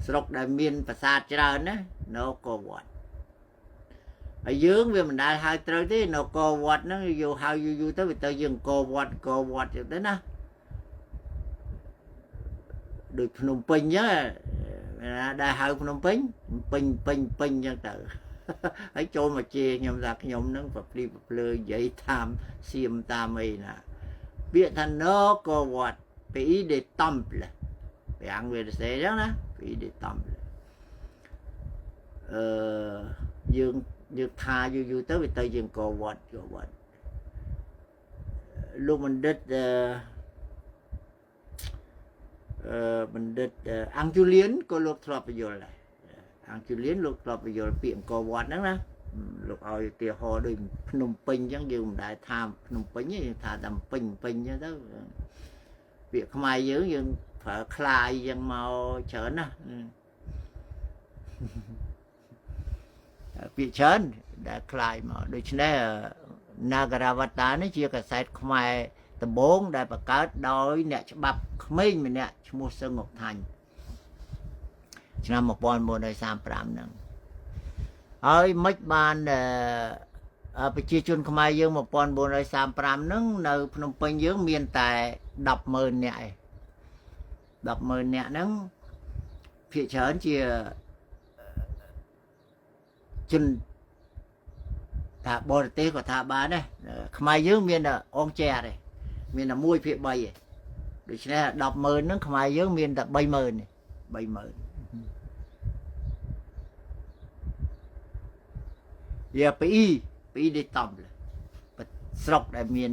ស្រុកដែលមានប្រាសាទច្រើនណានគរវត្តហើយយើងវាមិនដែលហៅត្រូវទេនគរវត្តហ្នឹងយកហៅយូរទៅវាទៅយើងគរវត្តចឹងទៅណាដូចភ្នំពេញអញ្ចឹងដែលហៅភ្នំពេញពេញអញ្ចឹងទៅហើយចូលមកជេរខ្ញុំថាខ្ញុំហ្នឹងប្រព្រីប្រភ្លើនិយាយតាមសៀមតាមអីណាពាក្យថានគរវត្ត Pays des Temples ពីអង់គ្លេសទេអញ្ចឹងណា Pays des Temples យើងថាយូរទៅវាទៅយើងគរវត្តលោកបណ្ឌិតអង្គជូលៀនក៏លោកធ្លាប់បញ្យល់ដែរអង្គជូលៀនលោកធ្លាប់បញ្យល់ពាក្យអង្គរវត្តហ្នឹងណាលោកឲ្យឧទាហរណ៍ដូចភ្នំពេញអញ្ចឹងយើងមិនដែលថាភ្នំពេញទេយើងថាតែពេញអញ្ចឹងទៅពាក្យខ្មែរយើងប្រើคลายអញ្ចឹងមកច្រើនណាពាក្យច្រើនដែលคลายមកដូច្នេះ Nagaravata នេះជាកាសែតខ្មែរដំបូងដែលបង្កើតដោយអ្នកច្បាប់ក្មេងម្នាក់ឈ្មោះសឹងងុកថាញ់ឆ្នាំ1935ហ្នឹងហើយមិនបានប្រជាជនខ្មែរយើង1935ហ្នឹងនៅភ្នំពេញយើងមានតែ 100000 នាក់ឯង 100000 នាក់ហ្នឹងភាគច្រើនជាជនថាបរទេសក៏ថាបានដែរខ្មែរយើងមានតែអងជែរទេមានតែ1/3ឯងដូច្នេះ100000ហ្នឹងខ្មែរយើងមានតែ30000វាពីដេតំស្រុកដែលមាន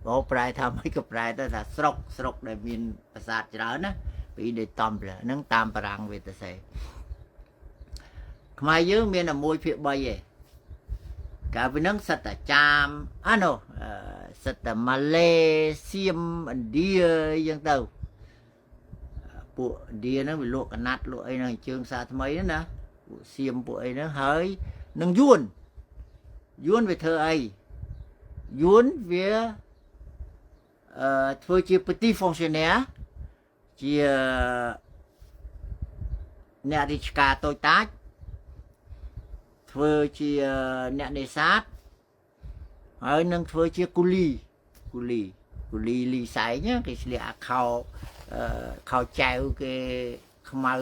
បើប្រែថាមិនក៏ប្រែទៅថាស្រុកដែលមានប្រាសាទច្រើនណាពីដេតំហ្នឹងតាមបារាំងវាទៅសេខ្មែរយើងមានតែ1/3ឯងកាលពីហ្នឹងសិតតែចាមសិតតែម៉ាឡេសៀមឥណ្ឌាអញ្ចឹងទៅពួកឥណ្ឌាហ្នឹងវាលក់កណាត់លក់អីហ្នឹងជើងផ្សារថ្មីហ្នឹងណាពួកសៀមពួកអីហ្នឹងហើយនឹងយួនវាធ្វើអីយួនវាធ្វើជា petit fonctionnaire ជាអ្នករាជការតូចតាចធ្វើជាអ្នកនេសាទហើយនឹងធ្វើជាគូលីលីសែងគេស្លៀកអាខោចៅគេខ្មៅ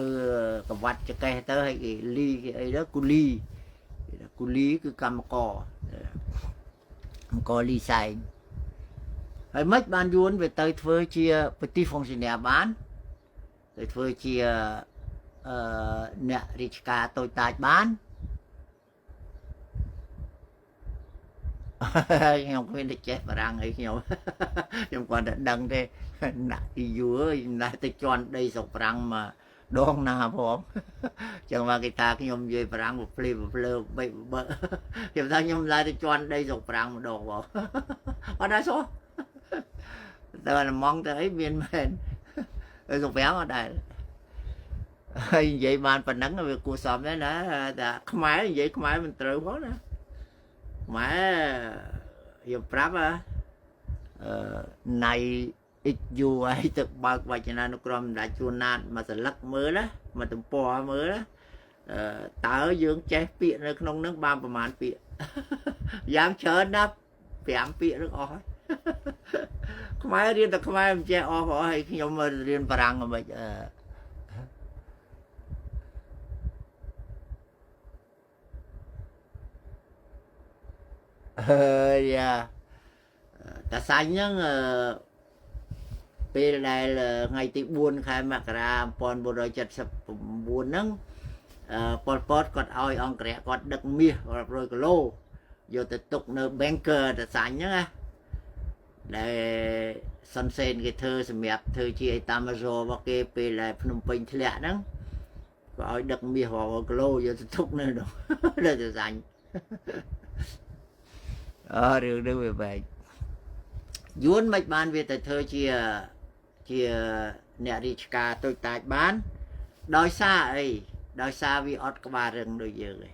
កវ៉ាត់ចកេះទៅហើយគេលីគេអីទៅគូលីគឺកម្មករ có ly xàiហើយមិនបានយួនវាទៅធ្វើជាពតិហ្វុងស៊ីនែបានទៅធ្វើជាអ្នករាជការតូចតាចបានខ្ញុំគ្មានតែចេះបារាំងអីខ្ញុំខ្ញុំគាត់តែដឹងទេណាក់ទីយូរណាស់ទៅជន់ដីស្រុកបារាំងមកដងណាផងចឹងមកគេថាខ្ញុំនិយាយបារាំងភ្លេភ្លើបីបើខ្ញុំថាខ្ញុំឡើងទៅជន់ដីស្រុកបារាំងម្ដងបងអត់ដែរសោះតែហ្មងទៅអីមានមែនស្រុកបារាំងអត់ដែរហើយនិយាយបានប៉ុណ្ណឹងវាគួរសមដែរណាតែខ្មែរនិយាយខ្មែរមិនត្រូវផងណាខ្មែរខ្ញុំប្រាប់ណៃអ៊ីកយូឲ្យទៅបើកវចនានុក្រមសម្ដេចជួនណាតមកសន្លឹកមើលណាមកទំព័រមើលណាតើយើងចេះពាក្យនៅក្នុងនឹងបានប្រមាណពាក្យយ៉ាងច្រើនណាស់5ពាក្យនឹងអស់ហើយខ្មែររៀនតែខ្មែរមិនចេះអស់ហើយខ្ញុំរៀនបារាំងមិនយ៉ាតាសាញ់ហ្នឹងពេលដែលថ្ងៃទី4ខែមករា1979ហ្នឹងប៉ុលពតគាត់ឲ្យអង្គរៈគាត់ដឹកមាស100គីឡូយកទៅទុកនៅ Banker តាសាញ់ហ្នឹងណាដែលសុនសេនគេធ្វើសម្រាប់ធ្វើជាអេតាម៉ាហ្សូរបស់គេពេលដែលភ្នំពេញធ្លាក់ហ្នឹងក៏ឲ្យដឹកមាស100គីឡូយកទៅទុកនៅនោះលើតាសាញ់រឿងនេះវាបែកយួនមិនបានវាទៅធ្វើជាអ្នករាជការតូចតាចបានដោយសារអីដោយសារវាអត់ក្បាលរឹងដូចយើងឯង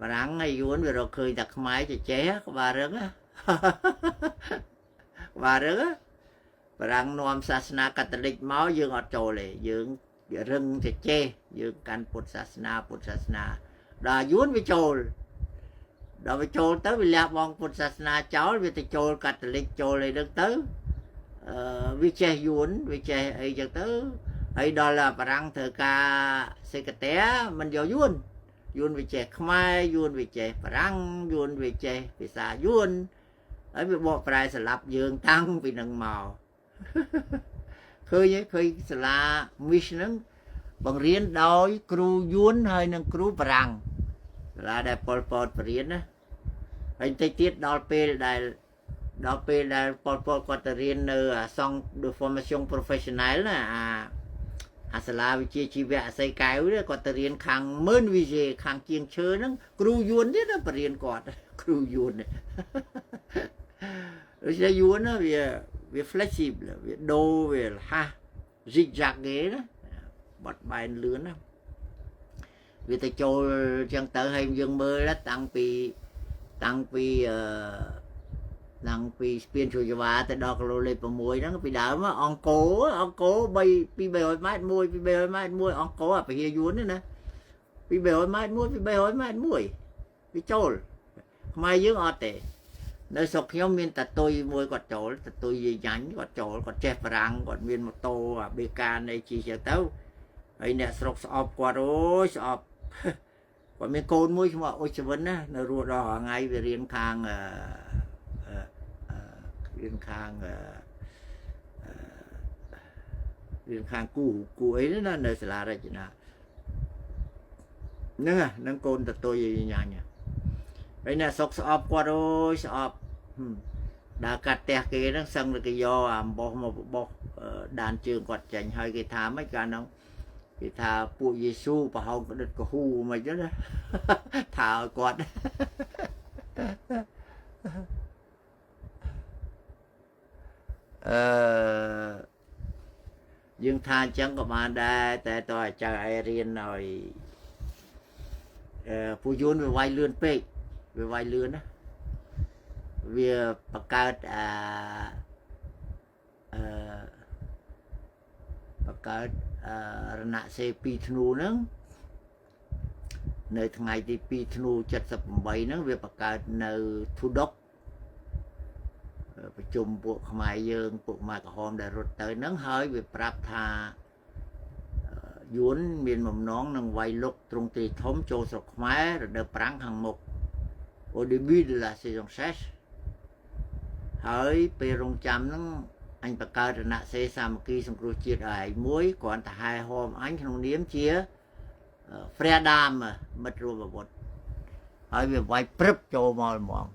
បារាំងហើយយួនវារកឃើញតែខ្មែរចេះក្បាលរឹងក្បាលរឹងបារាំងនាំសាសនាកាតូលិកមកយើងអត់ចូលទេយើងរឹងចេះយើងកាន់ពុទ្ធសាសនាដល់យួនវាចូលដល់វាចូលទៅវាលះបង់ពុទ្ធសាសនាចោលវាទៅចូលកាតូលិកចូលអីហ្នឹងទៅវាចេះយួនវាចេះអីចឹងទៅហើយដល់បារាំងធ្វើការសេកតេមិនយកយួនវាចេះខ្មែរយួនវាចេះបារាំងយួនវាចេះភាសាយួនហើយវាបកប្រែស្លាប់យើងតាំងពីនឹងមកឃើញសាលាមីសហ្នឹងបង្រៀនដោយគ្រូយួនហើយនិងគ្រូបារាំងសាលាដែលប៉ុលពតបរៀនណាហើយតិចទៀតដល់ពេលដែលប៉ុលពតគាត់ទៅរៀននៅCentre de formation professionnelle ណាអាសាលាវិជ្ជាជីវៈអសីកែវគាត់ទៅរៀនខាងមើលវិជាខាងជាងឈើហ្នឹងគ្រូយួនទៀតបរៀនគាត់គ្រូយួនដូចជាយួនណាវា flexible វាដូរវាហាស់ zigzag គេណាបាត់បែនលឿនណាវាទៅចូលចឹងទៅឲ្យយើងមើលតាំងពីស្ពានជួចវ៉ាទៅដល់គីឡូលេខ6ហ្នឹងពីដើមអង្គរ300ម៉ែត្រ1 200ម៉ែត្រ1អង្គរអាពហិយួនណា200ម៉ែត្រ1 200ម៉ែត្រ1វាចូលខ្មែរយើងអត់ទេនៅស្រុកខ្ញុំមានតាតុយមួយគាត់ចូលតាតុយយាយយ៉ាញ់គាត់ចូលគាត់ចេះបារាំងគាត់មានម៉ូតូអាបេកានៃជិះទៅហើយអ្នកស្រុកស្អប់គាត់អូយស្អប់គាត់មានកូនមួយឈ្មោះអ៊ុចសវិនណានៅរស់ដល់ថ្ងៃវារៀនខាងគូអីណានៅសាលារចនាហ្នឹងកូនតតុយញ៉ាញ់ហើយអ្នកស្រុកស្អប់គាត់អូយស្អប់ដើរកាត់ផ្ទះគេហ្នឹងសឹងតែគេយកអាអំបោះមកបោះដានជើងគាត់ចាញ់ហើយគេថាម៉េចកាលហ្នឹងគេថាពួកយេស៊ូប្រហោងក្តិតកហ៊ូមិនចឹងណាថាឲ្យគាត់យើងថាអញ្ចឹងក៏បានដែរតែតើអាចារ្យឯរៀនឲ្យពួកយួនវាវាយលឿនពេកវាវាយលឿនណាវាបង្កើតរណសេរី2ធ្នូហ្នឹងនៅថ្ងៃទី2ធ្នូ78ហ្នឹងវាបង្កើតនៅធុដុកប្រជុំពួកខ្មែរយើងពួកម៉ាក្រហមដែលរត់ទៅហ្នឹងហើយវាប្រាប់ថាយួនមានបំណងនឹងវាយលុកទ្រង់ទ្រាយធំចូលស្រុកខ្មែររដូវប្រាំងខាងមុខ au début de la saison sèche ហើយពេលរងចាំហ្នឹងអញបង្កើតរណសេរីសាមគ្គីសង្គ្រោះជាតិឲ្យមួយគ្រាន់តែហែហមអញក្នុងនាមជាព្រះដាមមិត្តរួមអាវុធហើយវាវាយព្រឹបចូលមកហ្មង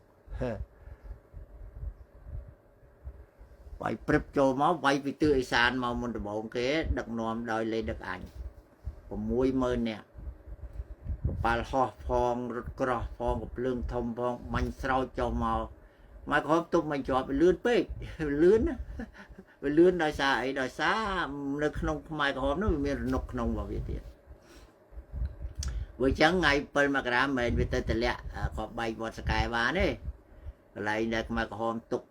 វាយព្រឹបចូលមកវាយពីទិសឦសានមកមុនដំបូងគេដឹកនាំដោយលេដឹកអញ 60000 នាក់កប៉ាល់ហោះផងរថក្រោះផងកំភ្លើងធំផងបាញ់ស្រោចចុះមកមកក៏ទុកមិនជាប់វាលឿនពេកវាលឿនណាវាលឿនដោយសារអីដោយសារនៅក្នុងខ្មែរក្រហមនោះវាមានរនុកក្នុងរបស់វាទៀតវាចឹងថ្ងៃ7មករាមិនមែនវាទៅតម្លាក់ក៏បែកវត្តសកែបានទេកន្លែងដែលខ្មែរក្រហមទុក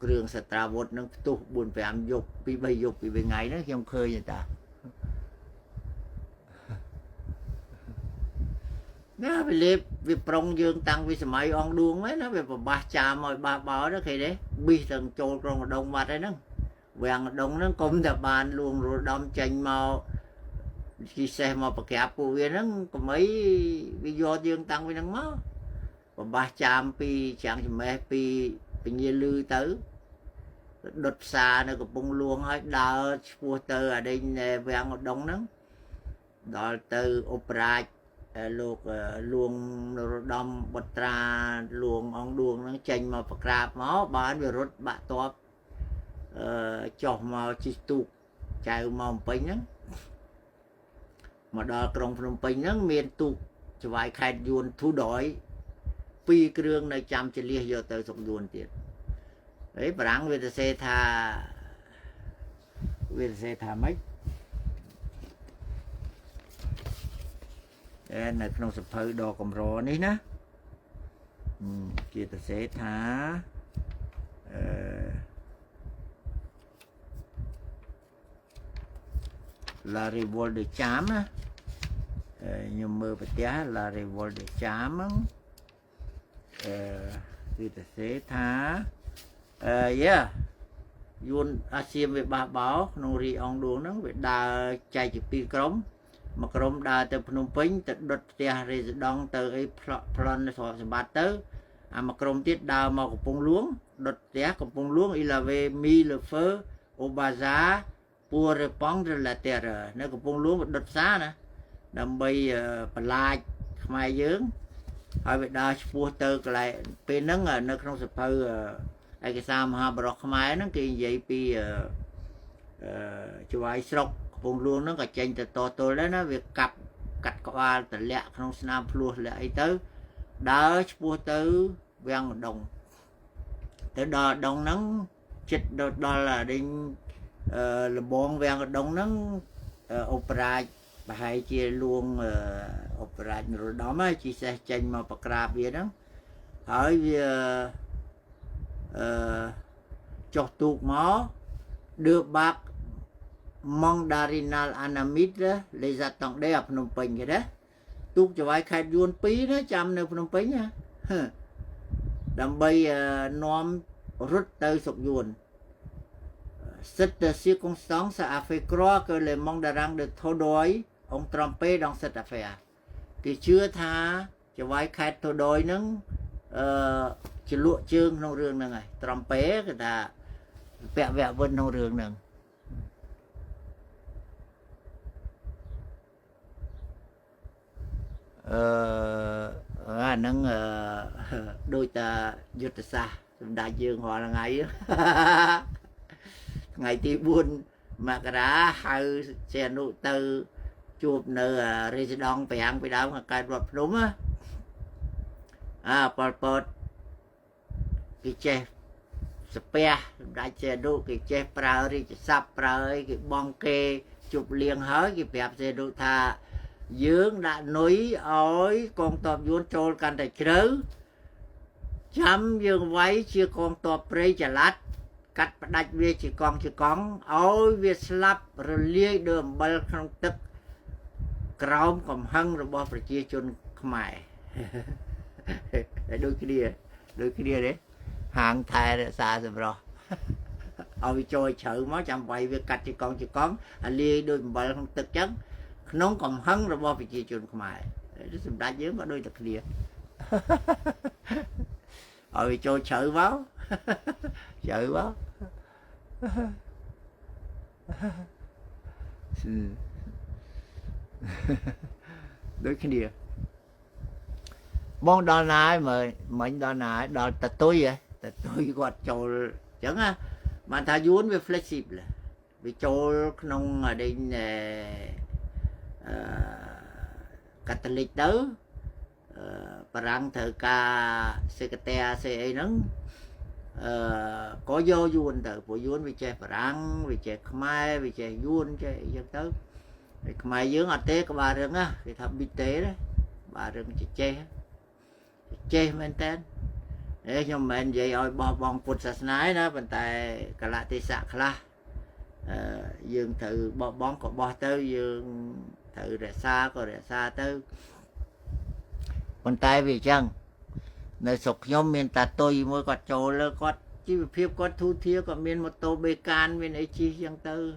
គ្រឿងសត្រាវុធនឹងផ្ទុះ 4-5 យប់ 2-3 យប់ 2-3 ថ្ងៃហ្នឹងខ្ញុំឃើញតាណាវាលេបវាប្រុងយើងតាំងពីសម័យអង្គឌួងហ្នឹងណាវាប្របាសចាមឲ្យបាសបោđóឃើញទេប៊ីសទាំងចូលក្រុងឧដុង្គវត្តហ្នឹងវាំងឧដុង្គហ្នឹងកុំតែបានលួងរដំចេញមកពិសេសមកប្រក្រាបពួកវាហ្នឹងកុំអីវាយកយើងតាំងពីហ្នឹងមកប្របាសចាមពីច្រាំងចម្មេះពីពញាលឺទៅដុតផ្សារនៅកំពង់លួងហើយដើរឆ្ពោះទៅអាដេញវាំងឧដុង្គហ្នឹងដល់ទៅអ៊ុបរាជលោកលួងនរោត្តមបុត្រាលួងអង្គឌួងហ្នឹងចេញមកប្រក្រាបមកបានវារត់បាក់តបចុះមកជិះទូកចៅមកភ្នំពេញហ្នឹងមកដល់ក្រុងភ្នំពេញហ្នឹងមានទូកច្បាយខេត្តយួនធូដយ 2 គ្រឿងនៅចាំចលះយកទៅសុកយួនទៀតហើយបារាំងវាទៅសេថាម៉េចនៅក្នុងសភៅដ៏កម្រនេះណាគេទៅសេថា La Révolte de Cham ខ្ញុំមើលប្រទេស La Révolte de Cham គឺទៅសេថាយួនអាសៀមវាបះបោក្នុងរីអង្គឌួងហ្នឹងវាដើរចែកជា2ក្រុមមួយក្រុមដើរទៅភ្នំពេញទៅដុតផ្ទះរេសដង់ទៅអីប្លន់ទ្រព្យសម្បត្តិទៅអាមួយក្រុមទៀតដើរមកកំពង់លួងដុតផ្ទះកំពង់លួង Il avait mis le feu au bazar pour répandre la terreur នៅកំពង់លួងវាដុតផ្សារណាដើម្បីបន្លាចខ្មែរយើងហើយវាដើរឆ្ពោះទៅកន្លែងពេលហ្នឹងនៅក្នុងសភៅឯកសារមហាបរោះខ្មែរហ្នឹងគេនិយាយពីច្បាយស្រុកកំពង់លួងហ្នឹងក៏ចេញទៅតទល់ដែរណាវាកាត់ក្បាលតម្លាក់ក្នុងស្នាមភ្លោះលាក់អីទៅដើរឆ្ពោះទៅវាំងឧដុង្គទៅដល់ឧដុង្គហ្នឹងចិត្តដល់ដេញលបងវាំងឧដុង្គហ្នឹងអ៊ុបរាជប្រហែលជាលួងអ៊ុបរាជនរោត្តមហើយជីសេះចេញមកប្រក្រាបវាហ្នឹងហើយវាចុះទូកមក đưa bác Mandarinal Anamid les attendait à Phnom Penh cái đấy tuốt cho vài khai yuan pí đó chămនៅ Phnom Penh nhaដើម្បីនាំរត់ទៅសុកយួន cette circonstance a fait croire que les Mandarins de Thodoy ont trompé dans cette affaire គេជឿថាចវាយខេត្ត Thodoy ហ្នឹងជាលក់ជើងក្នុងរឿងហ្នឹងហើយ trompé គឺថាពាក់វគ្គវិនក្នុងរឿងហ្នឹងអាហ្នឹងដូចតាយុទ្ធសាស្ត្រសម្ដេចយើងរាល់ថ្ងៃថ្ងៃទី4មករាហៅសេនុទៅជួបនៅរេសដងប្រាំងពីដើមកើតវត្តភ្នំប៉ុលពតគេចេះស្ពះសម្ដេចសេនុគេចេះប្រើរាជស័ព្ទប្រើអីគេបងគេជប់លៀងហើយគេប្រាប់សេនុថាយើងដាក់នុយឲ្យកងទ័ពយួនចូលកាន់តែជ្រៅចាំយើងវាយជាកងទ័ពព្រៃចល័តកាត់ផ្ដាច់វាជាកងឲ្យវាស្លាប់រលាយដោយអំបិលក្នុងទឹកក្រោមកំហឹងរបស់ប្រជាជនខ្មែរដូចគ្នាទេហាងថែរក្សាសម្រស់ឲ្យវាចូលជ្រៅមកចាំវាយវាកាត់ជាកងអាលាយដោយអំបិលក្នុងទឹកចឹងក្នុងកំហឹងរបស់ប្រជាជនខ្មែរសម្ដេចយើងក៏ដូចតែគ្នា Rồi cho chợ báo chợ báo đối cái điều bon đo nai mà mình đo nai đo tật tôi vậy tật tôi quạt trâu chẳng á mà ta vốn về flexible vì trâu nông ở đây nè Catholic tớ parang thờ ca secretary sẽ nắng có vô vốn tờ của vốn vì chơi parang vì chơi khmer vì chơi vốn chơi dân tớ khmer dưỡng ở tế có ba rừng á thì thăm bi tế đấy ba rừng chơi men tên để cho mình vậy rồi bong phật sát nái đó bên tại cả lại tây sạc la dương thử bong có bò tới dương thử để xa có để xa tới bên tay vì chăng nơi sục nhóm miền ta tôi mới có trâu lơ có chứ phiêu có thu thiêu có miền một tô bê can miền ấy chi dân tư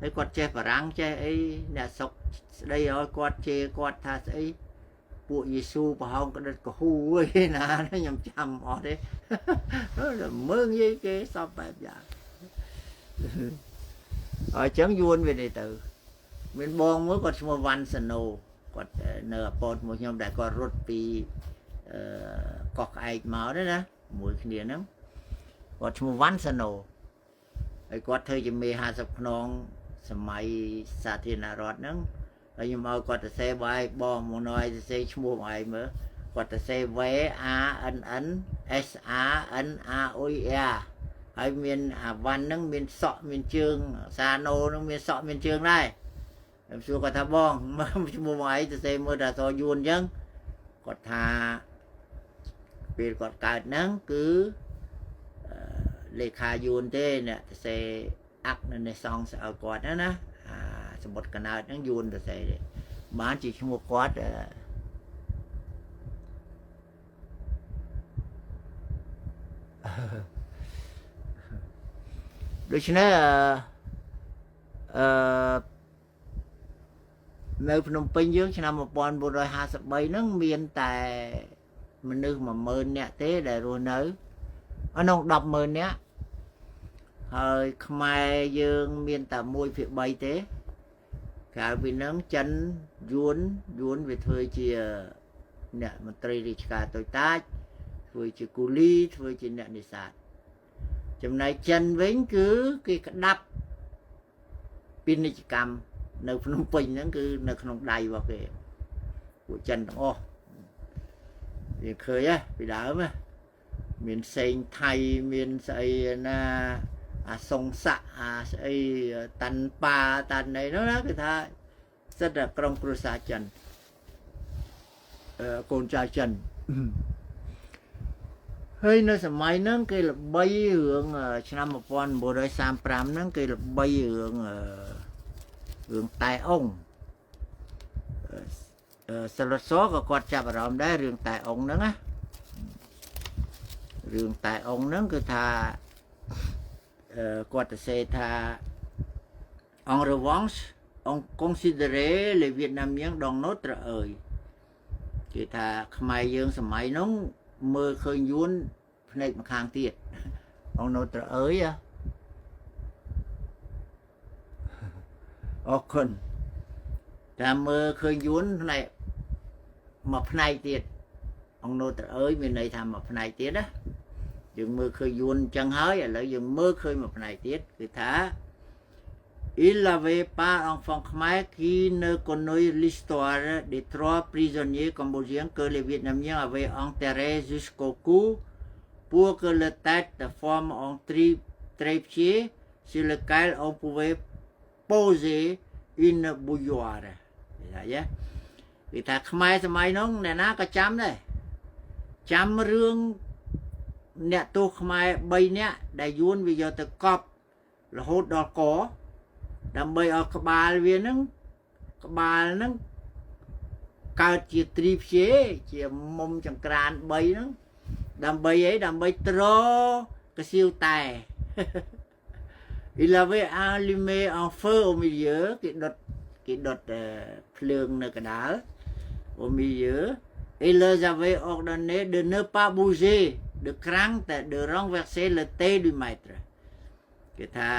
ấy quạt che và răng che ấy nè sục đây rồi quạt che quạt tha ấy bộ Giêsu và không có đất có hu ấy nè nó nhầm chầm ở đấy đó là mương với cái sao phải vậy ở chấn vuông về đệ tử mình bon mới có một văn snow có nợ bột một nhóm đại có rốt pi cọc ai máu đấy nè mùi kia lắm có một văn snow ấy có thời chỉ mê hà sập non sầm sa thiên rọt nắng nhưng mà có thể xe bay bom một nói xe mua ngoài mới có thể xe vé a n s a n a o e hay miền văn nắng miền sọ miền trường sa nô nó miền sọ miền trường đây em xưa có thà bom mà mua ngoài thì xe mới đã so vuông chứ có thà vì có cả nắng cứ lệ khai vuông thế nè xe ác nên xong sẽ ở quạt đó nè một cái nào nó vuông rồi xe bán chỉ mua quạt đối với nơi Phnom Penh dưới năm 1423 nó miền tại mình nước mà mơn nè thế để rồi nới ở nông đập mơn nè hơi Khmer dương miền tại môi phía bay thế cả vì nắng chân vuốn về thôi chia nè mà tây đi cả tôi tát thôi chia cù ly thôi chia nè đi sạt trong này chân vĩnh cứ cái đắp pin đi cầm nơi Phnom Penh nó cứ nơi không đầy vào cái của chân ô thì khơi á bị đỡ mà miền xây thay miền xây na sông sạ xây tàn pa tàn này nó cái tha rất là trong cơ sở chân con trai chân hơi nơi sớm mai nó cái là bay hướng năm 1435 nó cái là bay hướng Tài Ông sơ số có quạt chạm vào đó đấy hướng Tài Ông đó á hướng Tài Ông nó cứ thà quạt xe thà en revanche on considéré les Vietnamiens dans notre œil thì thà Khmer dương sớm mai nó mơ khơi vuông này mà hàng tiệt ông nội trợ ới à ok ta mơ khơi vuông này mập này tiệt ông nội trợ ới bên này tham mập này tiệt á dừng mơ khơi vuông chân hới lại dừng mơ khơi mập này tiệt thì thả il avait pas enfant Khmer qui ne connaît l'histoire des 3 prisonniers cambodgiens que les Vietnamiens avaient enterrés jusqu'au cou pour que leur tête forme un trépied sur lequel on pouvait poser une bouilloire. Vì ta Khmer sớm nó nè ná có chấm đây chấm rương nè tô Khmer bay nè đại vuông bây giờ từ cọp là hốt đỏ có đâm bay ở cái bà nó cao chia trip chế chia mông chẳng càn bay nó đâm bay ấy đâm bay trô cái siêu tài il avait allumé un feu au milieu cái đột phượng nơi cái đá au milieu Et les avait ordonné de ne pas bouger de crainte de renverser le thé du maître គេថា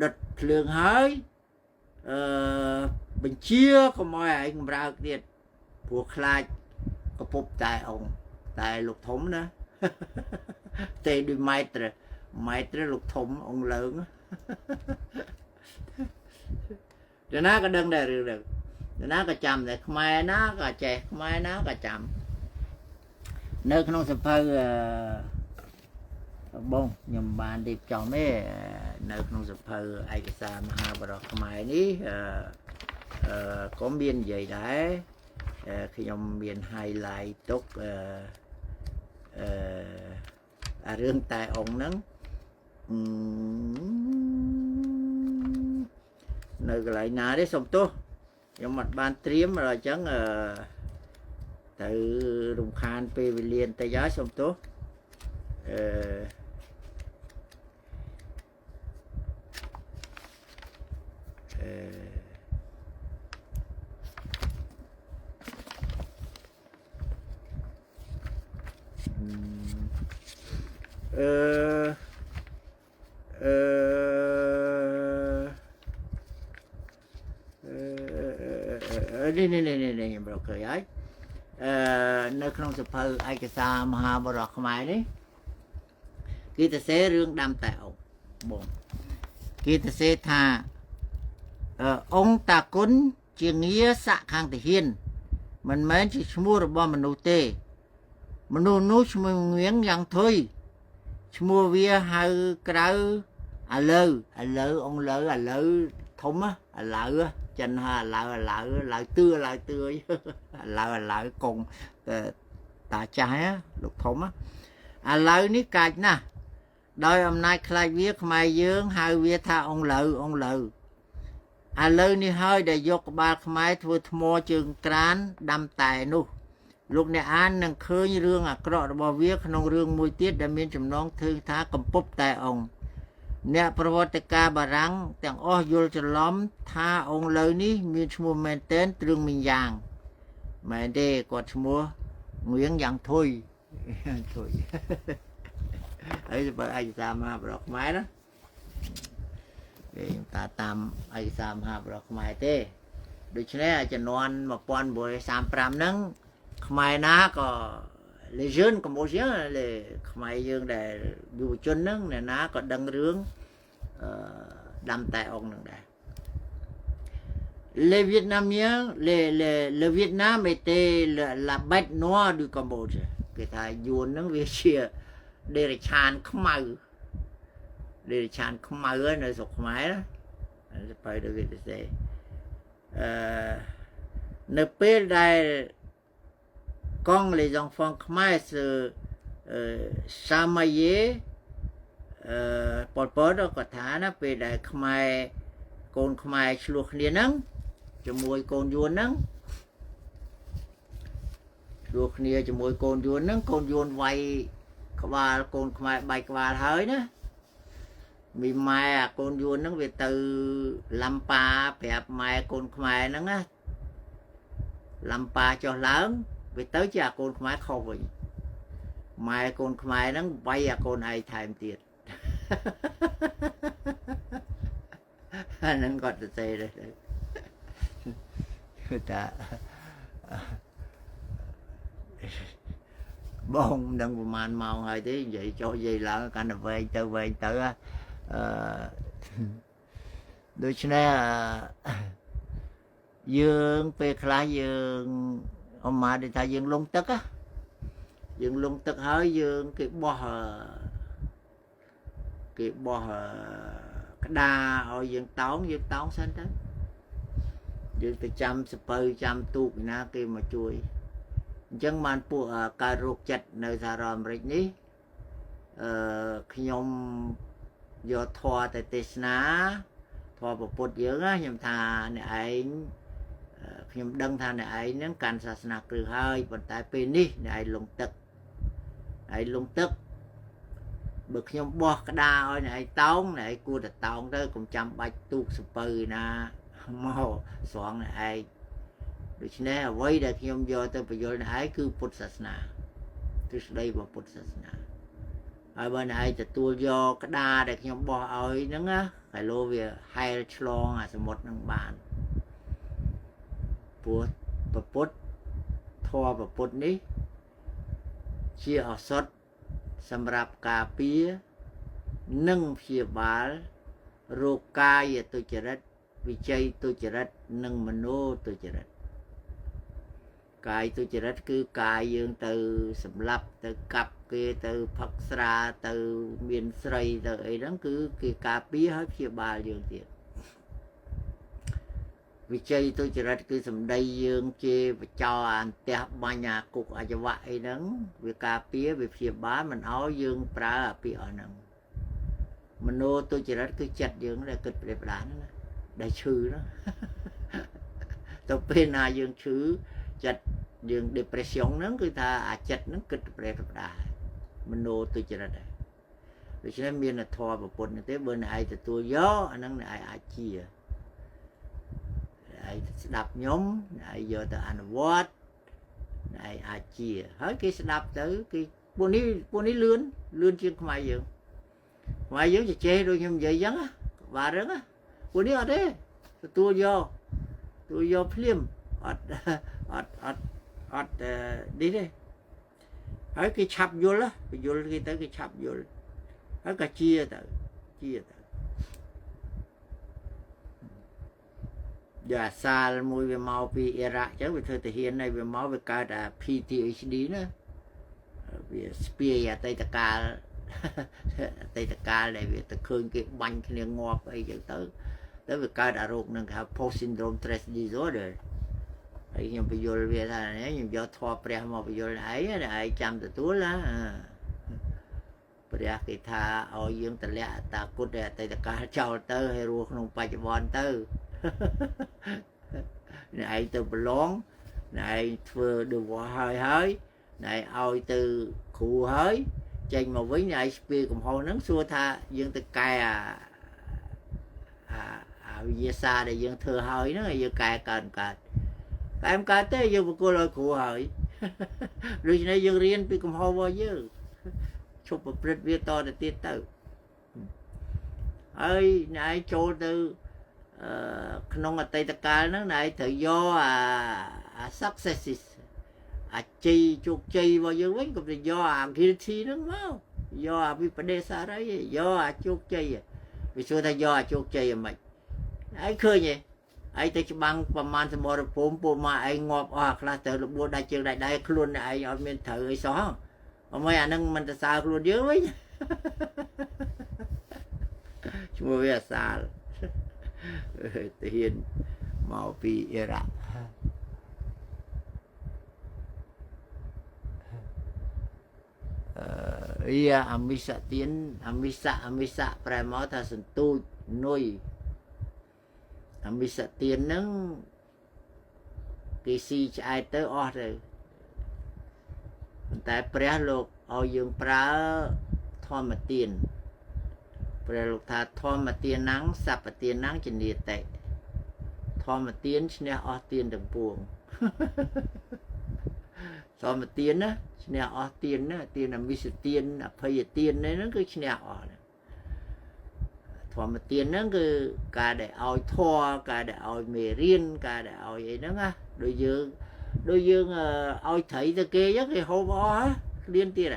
ដុតភ្លើងហើយបញ្ជាកុំឲ្យឯងបំរើទៀតព្រោះខ្លាចកពុបតែអង្គតែលោកធំណា ទេដូចម៉ែត្រលោកធំអង្គលើង đứa nào có đừng để được đứa nào có chăm để mai nó có trẻ mai nó có chăm nơi không sập phơi bông nhầm bàn đi chọn mấy nơi không sập phơi ai cái sao mà hai bờ mai ní có miền vậy đấy khi nhầm miền hay lại tốt rương tai ông nắng nơi lại ná đấy xong tốt trong mặt ban triếm rồi chẳng từ rùng khan về liền tay giá xong tốt này bảo cười ấy nơi không sập phơi ai cái sao mà bảo rọt mai đấy khi ta sẽ rương đam tạo bồn khi ta sẽ thà ông ta cún chỉ nghĩa xạ khang thể hiền mình mấy chỉ mua được bao mình nô tê mình nô mình miếng yang thôi mua vía hai cái lơ ông lơ thống á lợ chân ha lợ tưa lợ cùng tà trái á lục thống á lợ ní cạch nè đôi hôm nay khai viết mai dương hai viết tha ông lợ lợ ní hơi để dọc ba mai thua thua trường trán đâm tài nu lúc này anh năng khơi như rương cọ bao viết nông rương mùi tiết đã miên chấm nón thương thá cầm búp tài ông nè Pravataka bà răng tiếng ó vô cho lắm tha ông lời ní miên mua men tên trương mình giang mà đây còn mua Nguyễn Giang thôi thôi ấy bởi ai làm ha bọc máy đó để chúng ta tạm ai làm ha bọc máy thế được chứ này cho non một con buổi sáng pram nắng mai ná có lê dương có một chiếc là mai dương để dù chân nắng này ná có đăng rướng đâm tại ông nằng đây lê Việt Nam nhé lê Việt Nam ấy là bách nó đi Campuchia cái thằng yuan nó về chia để là chán không màu nó sụp máy đó phải được cái gì nơi bên đây con lấy dòng phong khmer sự Samaye Pol đó có thả nó về đại khmer con khmer luộc liền nắng cho mùi con yuan nắng luộc nia cho mùi con yuan vay và con khmer bay và hơi đó vì mai con yuan nó về từ Lampa đẹp mai con khmer nó á Lampa cho lớn vì tới cha con khmer không vậy mai con khmer nó bay con ai thèm tiền nó còn tự tê đây người ta bông đang màn màu hơi thế vậy cho gì là cả là về tới đôi khi dương về khai dương ông mà để thay dương lung tức á dương lung tức hơi dương cái bò cái đa ở dương tón xanh đó dương từ trăm spơi trăm tu na kia mà chui chân man của cà rốt chặt nơi xa ròm rịch ní khi nhom do thoa tại tê ná thoa bộ bột dưỡng á nhầm thà này ấy nhầm đăng thà này ấy nâng càn xa sạc từ hơi còn tại pin đi này ấy lung tức bực nhom bò cái đa ơi này tón này cua đặt tón tới cùng trăm bạch tu spơi na màu xoắn này ដូច្នេះអ្វីដែលខ្ញុំយកទៅបញ្យល់នេះឯងគឺពុទ្ធសាសនាទ្រឹស្ដីរបស់ពុទ្ធសាសនាហើយបើអ្នកឯងទទួលយកក្តារដែលខ្ញុំបោះឲ្យហ្នឹងណាហើយលោវាហែលឆ្លងអាសមុទ្រហ្នឹងបានព្រោះពុទ្ធធម៌ពុទ្ធនេះជាឱសថសម្រាប់ការពារនិងព្យាបាលរោគកាយទុច្ចរិតវិជ័យទុច្ចរិតនិងមโนទុច្ចរិតកាយទុច្ចរិតគឺកាយយើងទៅសម្លាប់ទៅកាប់គេទៅផឹកស្រាទៅមានស្រីទៅអីហ្នឹងគឺគេការពារហើយព្យាបាលយើងទៀតវិជ័យទុច្ចរិតគឺសម្ដីយើងជេរបចោអន្តះបាញ់អាគុកអចវៈអីហ្នឹងវាការពារវាព្យាបាលមិនឲ្យយើងប្រើអាពាក្យអស់ហ្នឹងមโนទុច្ចរិតគឺចិត្តយើងដែលគិតប្រេះផ្ដាស់ហ្នឹងណាដែលឈឺហ្នឹងទៅពេលណាយើងឈឺចិត្តយើង depression ហ្នឹងគឺថាអាចិត្តហ្នឹងគិតប្រេះផ្ដាស់មโนទុច្ចរិតដែរដូច្នេះមានធម៌ប្រពុតនេះទេបើអ្នកឯងទទួលយកអាហ្នឹងអ្នកឯងអាចជាឯងស្ដាប់ខ្ញុំឯងយកទៅអនុវត្តឯងអាចជាហើយគេស្ដាប់ទៅគេពួកនេះលឿនជាងខ្មែរយើងជជែកដូចខ្ញុំនិយាយអញ្ចឹងបាទហ្នឹងពួកនេះអត់ទេទទួលយកភ្លាមអត់នេះទេហើយគេឆាប់យល់បញ្យល់គេទៅគេឆាប់យល់ហើយក៏ជាទៅយ៉ាសាលមួយវាមកពីអ៊ីរ៉ាក់អញ្ចឹងវាធ្វើទាហានហើយវាមកវាកើតអា PTSD ណាវាស្ពាយអតីតកាលដែលវាទៅឃើញគេបាញ់គ្នាងាប់អីចឹងទៅវាកើតអារោគនឹងគេហៅ post syndrome stress disorder ហើយខ្ញុំបញ្យល់វាថាខ្ញុំយកធម៌ព្រះមកបញ្យល់ឯងចាំទទួលណាព្រះគេថាឲ្យយើងតម្លាក់អតាគុតដែលអតីតកាលចោលទៅហើយរស់ក្នុងបច្ចុប្បន្នទៅអ្នកឯងទៅប្រឡងអ្នកឯងធ្វើ divorce ហើយអ្នកឯងឲ្យទៅគ្រូហើយចេញមកវិញអ្នកឯងស្ពាយកំហុសហ្នឹងសួរថាយើងទៅកែអាវិញ្ញាសាដែលយើងធ្វើហើយហ្នឹងឲ្យយើងកែកើតទេយើងបកគលឲ្យគ្រូហើយដូច្នេះយើងរៀនពីកំហុសរបស់យើងឈប់ប្រព្រឹត្តវាតទៅទៀតទៅហើយអ្នកឯងចូលទៅក្នុងអតីតកាលហ្នឹងណែត្រូវយកអា successes អាជ័យជោគជ័យរបស់យើងវិញក៏ទៅយកអា guilty ហ្នឹងមកយកអាវិបដិសារីយកអាជោគជ័យវាសួរថាយកអាជោគជ័យយ៉ាងម៉េចឯងឃើញទេឯងទៅច្បាំងប្រមាណសមរភូមិពួកមកឯងងាប់អស់អាខ្លះទៅរបួសដាច់ជើងដាច់ដៃខ្លួនឯងអត់មានត្រូវអីសោះអមអាហ្នឹងមិនទៅសើខ្លួនយើងវិញឈ្មោះវាអាសាលទាហានមកពីអ៊ីរ៉ាក់អាមិសទៀនអាមិសប្រែមកថាសន្ទូចនុយអាមិសទៀនហ្នឹងគេស៊ីឆ្អែតទៅអស់ទៅប៉ុន្តែព្រះលោកឲ្យយើងប្រើធម្មទានព្រះលោកថាធម្មទានណាំងសព្វទានណាំងចនិតិធម្មទានឈ្នះអស់ទានទាំងពួងធម្មទានណាឈ្នះអស់ទានណាទានអមិសទានអភ័យទានហ្នឹងគឺឈ្នះអស់ធម្មទានហ្នឹងគឺការដែលឲ្យធម៌ការដែលឲ្យមេរៀនការដែលឲ្យអីហ្នឹងណាដូចយើងឲ្យត្រីទៅគេអញ្ចឹងគេហូបអស់គ្លៀនទៀត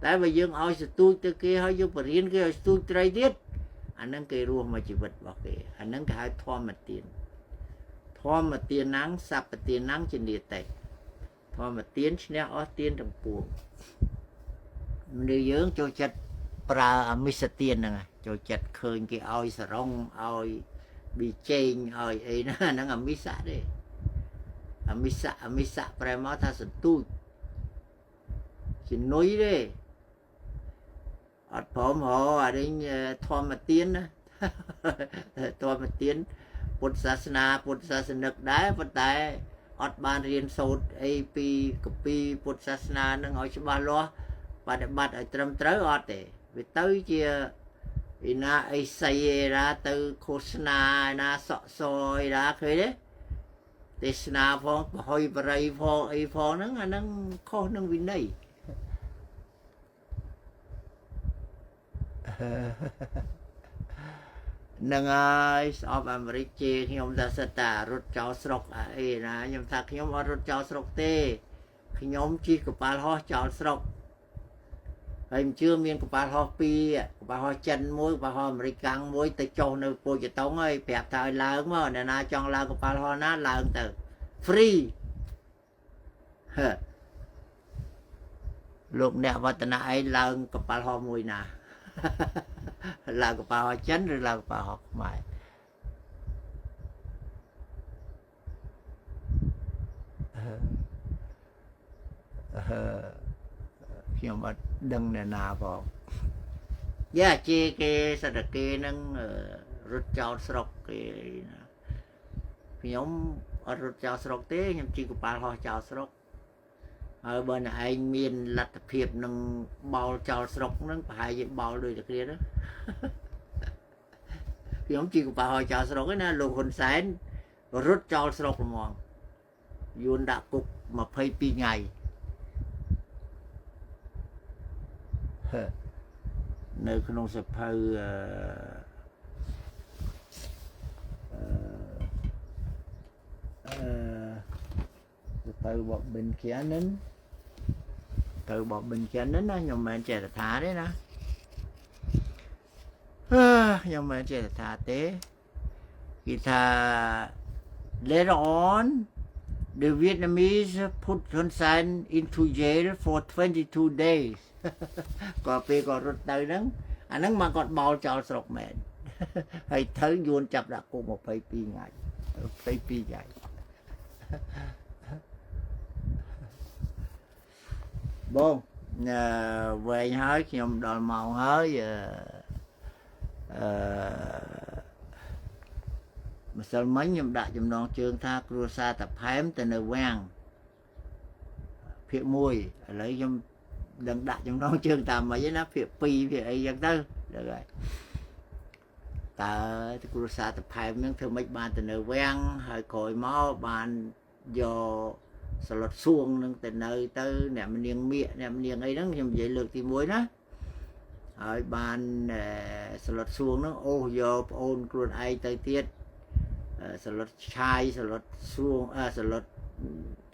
តែបើយើងឲ្យសទូចទៅគេហើយយើងបរៀនគេឲ្យសទូចត្រីទៀតអាហ្នឹងគេរស់មកជីវិតរបស់គេអាហ្នឹងគេហៅធម្មទានណាំងសព្វទានណាំងចនិតិធម្មទានឈ្នះអស់ទានទាំងពួងមនុស្សយើងចូលចិត្តប្រើអមិសទានហ្នឹងចូលចិត្តឃើញគេឲ្យសរងឲ្យប៊ីចេងឲ្យអីណាហ្នឹងអមិសៈទេអមិសៈប្រែមកថាសន្ទូចជំនុយទេអត់ព្រមហៅអានេះធម្មទានណាធម្មទានពុទ្ធសាសនាពុទ្ធសាសនិកដែរប៉ុន្តែអត់បានរៀនសូត្រអីពីកពីពុទ្ធសាសនានឹងឲ្យច្បាស់លាស់បដិបត្តិឲ្យត្រឹមត្រូវអត់ទេវាទៅជាឯណាអីស័យឯណាទៅឃោសនាឯណាសក់សយណាឃើញទេ ទេសនាផងបហុយបរិយផងអីផងហ្នឹងអាហ្នឹងខុសនឹងវិន័យនឹងហើយស្អប់អាមេរិកជេរខ្ញុំថាសិតតារត់ចោលស្រុកអីណាខ្ញុំថាខ្ញុំអត់រត់ចោលស្រុកទេខ្ញុំជិះកប៉ាល់ហោះចោលស្រុកហើយមិនជឿមានកប៉ាល់ហោះពីរកប៉ាល់ហោះចិនមួយកប៉ាល់ហោះអាមេរិកកាំងមួយទៅចុះនៅពូជតុងហើយប្រាប់ថាឲ្យឡើងមកអ្នកណាចង់ឡើងកប៉ាល់ហោះណាឡើងទៅ free លោកអ្នកវឌ្ឍនៈឯងឡើងកប៉ាល់ហោះមួយណាឡើងកប៉ាល់ហោះចិនឬឡើងកប៉ាល់ហោះខ្មែរខ្ញុំអត់ដឹងអ្នកណាផងយ៉ាជេគេសត្វគេនឹងរត់ចោលស្រុកគេណាខ្ញុំអត់រត់ចោលស្រុកទេខ្ញុំជិះកប៉ាល់ហោះចោលស្រុកហើយបើអ្នកឯងមានលទ្ធភាពនឹងបោលចោលស្រុកហ្នឹងប្រហែលជាបោលដូចតែគ្នាណាខ្ញុំជិះកប៉ាល់ហោះចោលស្រុកឯណាលោកហ៊ុនសែនរត់ចោលស្រុកហ្មងយួនដាក់គុក22ថ្ងៃនៅក្នុងសភៅសភៅរបស់ Buchanan ទៅរបស់ Buchanan ណាខ្ញុំមិនចេះថាទេណាខ្ញុំមិនចេះថាទេគេថា later on the Vietnamese put Hun Sen into jail for 22 days ក៏ពេលក៏រត់ទៅហ្នឹងអាហ្នឹងមកគាត់បោលចោលស្រុកមែនហើយទៅយួនចាប់ដាក់គុក22ថ្ងៃ22ថ្ងៃបងវែងហើយខ្ញុំដល់ម៉ោងហើយម្សិលមិញខ្ញុំដាក់ចំណងជើងថាគ្រួសារតាផែមទៅនៅវាំងភាគ1ឥឡូវខ្ញុំដឹងដាក់ចំណងជើងតាមម៉េចណាភាគ2ភាគអីចឹងទៅហ្នឹងហើយតើគ្រួសារតាផែមនឹងធ្វើម៉េចបានទៅនៅវាំងហើយក្រោយមកបានយកសឡុតសួងនឹងទៅនៅទៅអ្នកមនាងមៀកអ្នកមនាងអីហ្នឹងខ្ញុំនិយាយលើកទី1ណាហើយបានសឡុតសួងហ្នឹងអូសយកប្អូនខ្លួនឯងទៅទៀតសឡុតឆាយសឡុតសួងសឡុត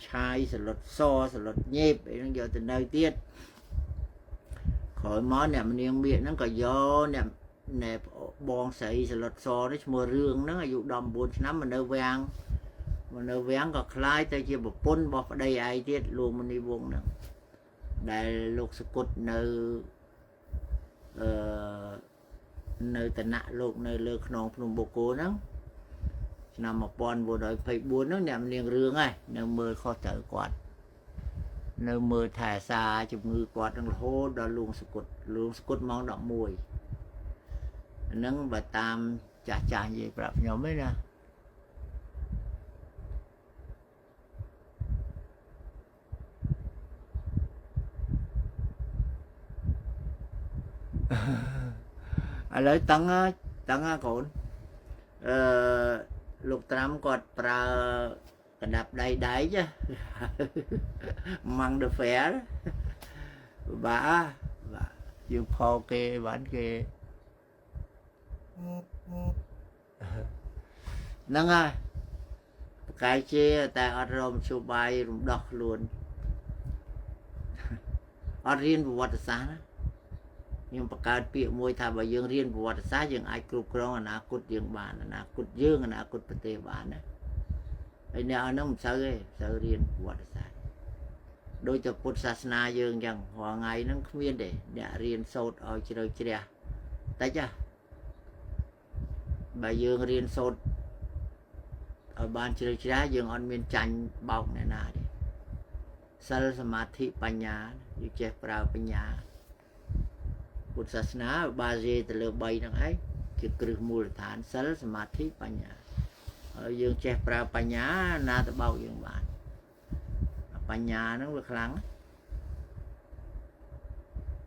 ឆាយសឡុតសសឡុតញេបអីហ្នឹងយកទៅនៅទៀតក្រោយមកអ្នកមនាងមៀកហ្នឹងក៏យកអ្នកបងស្រីសឡុតសនេះឈ្មោះរឿងហ្នឹងអាយុ19ឆ្នាំមកនៅវាំងក៏คล้ายទៅជាប្រពន្ធរបស់ប្តីឯងទៀតលោកមនីវងហ្នឹងដែលលោកសគុតនៅនៅតណៈលោកនៅលើខ្នងភ្នំបូកគោហ្នឹងឆ្នាំ1924ហ្នឹងអ្នកនាងរឿងហ្នឹងនៅមើលខុសត្រូវគាត់នៅមើលថែសាជំងឺគាត់នឹងរហូតដល់លួងសគុតម៉ោង11ហ្នឹងបើតាមចាស់និយាយប្រាប់ខ្ញុំឯណាឥឡូវតឹងកូនលោកត្រាំគាត់ប្រើកណ្ដាប់ដៃចម៉ាំងដឺហ្វែរបាទយើងផោគេបានគេហ្នឹងហើយប្រកែកជាតែអត់រមជួបាយរំដោះខ្លួនអត់រៀនប្រវត្តិសាស្ត្រណាខ្ញុំបង្កើតពាក្យមួយថាបើយើងរៀនប្រវត្តិសាស្ត្រយើងអាចគ្រប់គ្រងអនាគតយើងបានអនាគតយើងអនាគតប្រទេសបានណាហើយអ្នកហ្នឹងមិនសូវទេសូវរៀនប្រវត្តិសាស្ត្រដោយតែពុទ្ធសាសនាយើងអញ្ចឹងរាល់ថ្ងៃហ្នឹងគ្មានទេអ្នករៀនសូត្រឲ្យជ្រៅជ្រះតិចបើយើងរៀនសូត្រឲ្យបានជ្រៅជ្រះយើងអត់មានចាញ់បោកអ្នកណាទេសិលសមាធិបញ្ញាយើងចេះប្រើបញ្ញាពុទ្ធសាសនាបាសេទៅលើ3ហ្នឹងឯងជាគ្រឹះមូលដ្ឋានសិលសមាធិបញ្ញាហើយយើងចេះប្រើបញ្ញាណាទៅបោកយើងបានបញ្ញាហ្នឹងវាខ្លាំង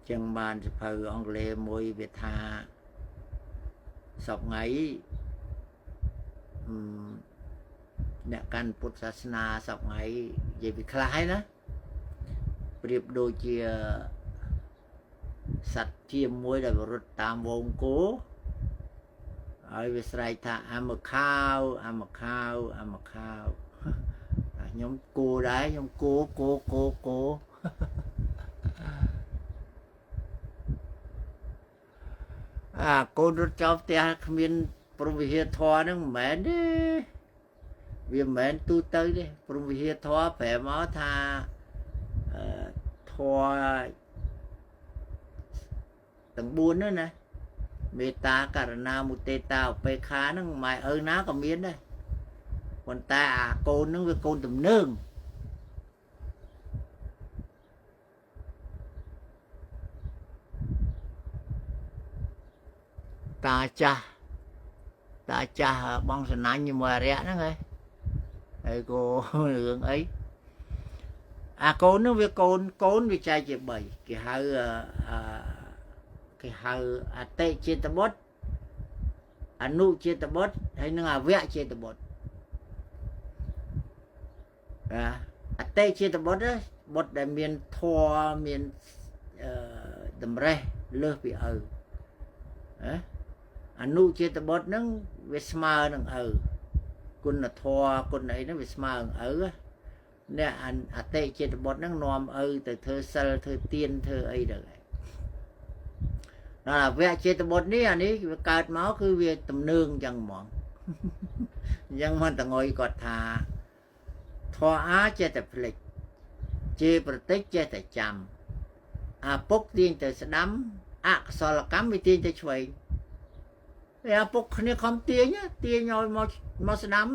ចឹងបានសភៅអង់គ្លេសមួយវាថាសពថ្ងៃ អ្នកកាន់ពុទ្ធសាសនាសពថ្ងៃនិយាយពីខ្លះហើយណាប្រៀបដូចជាសត្វជាមួយដែលរត់តាមវងគោហើយវាស្រែកថាអាមខាវអាមខាវអាមខាវខ្ញុំគោដែរខ្ញុំគោកូនរត់ចោលផ្ទះគ្មានព្រំវិហារធរហ្នឹងមិនមែនទេវាមិនមែនទូទៅទេព្រំវិហារធរប្រែមកថាធរទាំង4ហ្នឹងណាមេត្តាករណាមុទិតាឧបេក្ខាហ្នឹងម៉ែឪណាក៏មានដែរប៉ុន្តែអាកូនហ្នឹងវាកូនទំនើងតាចាស់បងសណាញ់ជាមួយអរិយហ្នឹងហើយក៏រឿងអីអាកូនហ្នឹងវាកូនវាចែកជា3គេហៅអតិចេតបុត្រអនុចេតបុត្រហើយនឹងអវចេតបុត្រអតិចេតបុត្របុត្រដែលមានធម៌មានតម្រេះលើសពីឪអនុចេតបុត្រហ្នឹងវាស្មើនឹងឪគុណធម៌គុណអីហ្នឹងវាស្មើនឹងឪអ្នកអតិចេតបុត្រហ្នឹងនាំឪទៅធ្វើសិលធ្វើទានធ្វើអីទៅដល់អវចេតបុត្រនេះអានេះវាកើតមកគឺវាទំនើងចឹងហ្មងអញ្ចឹងមិនតងុយគាត់ថាធម៌អាចេះតែភ្លេចជេរប្រតិចចេះតែចាំអាពុកទាញទៅស្ដាំអកុសលកម្មវាទាញទៅឆ្វេងអាពុកគ្នាខំទាញឲ្យមកស្ដាំ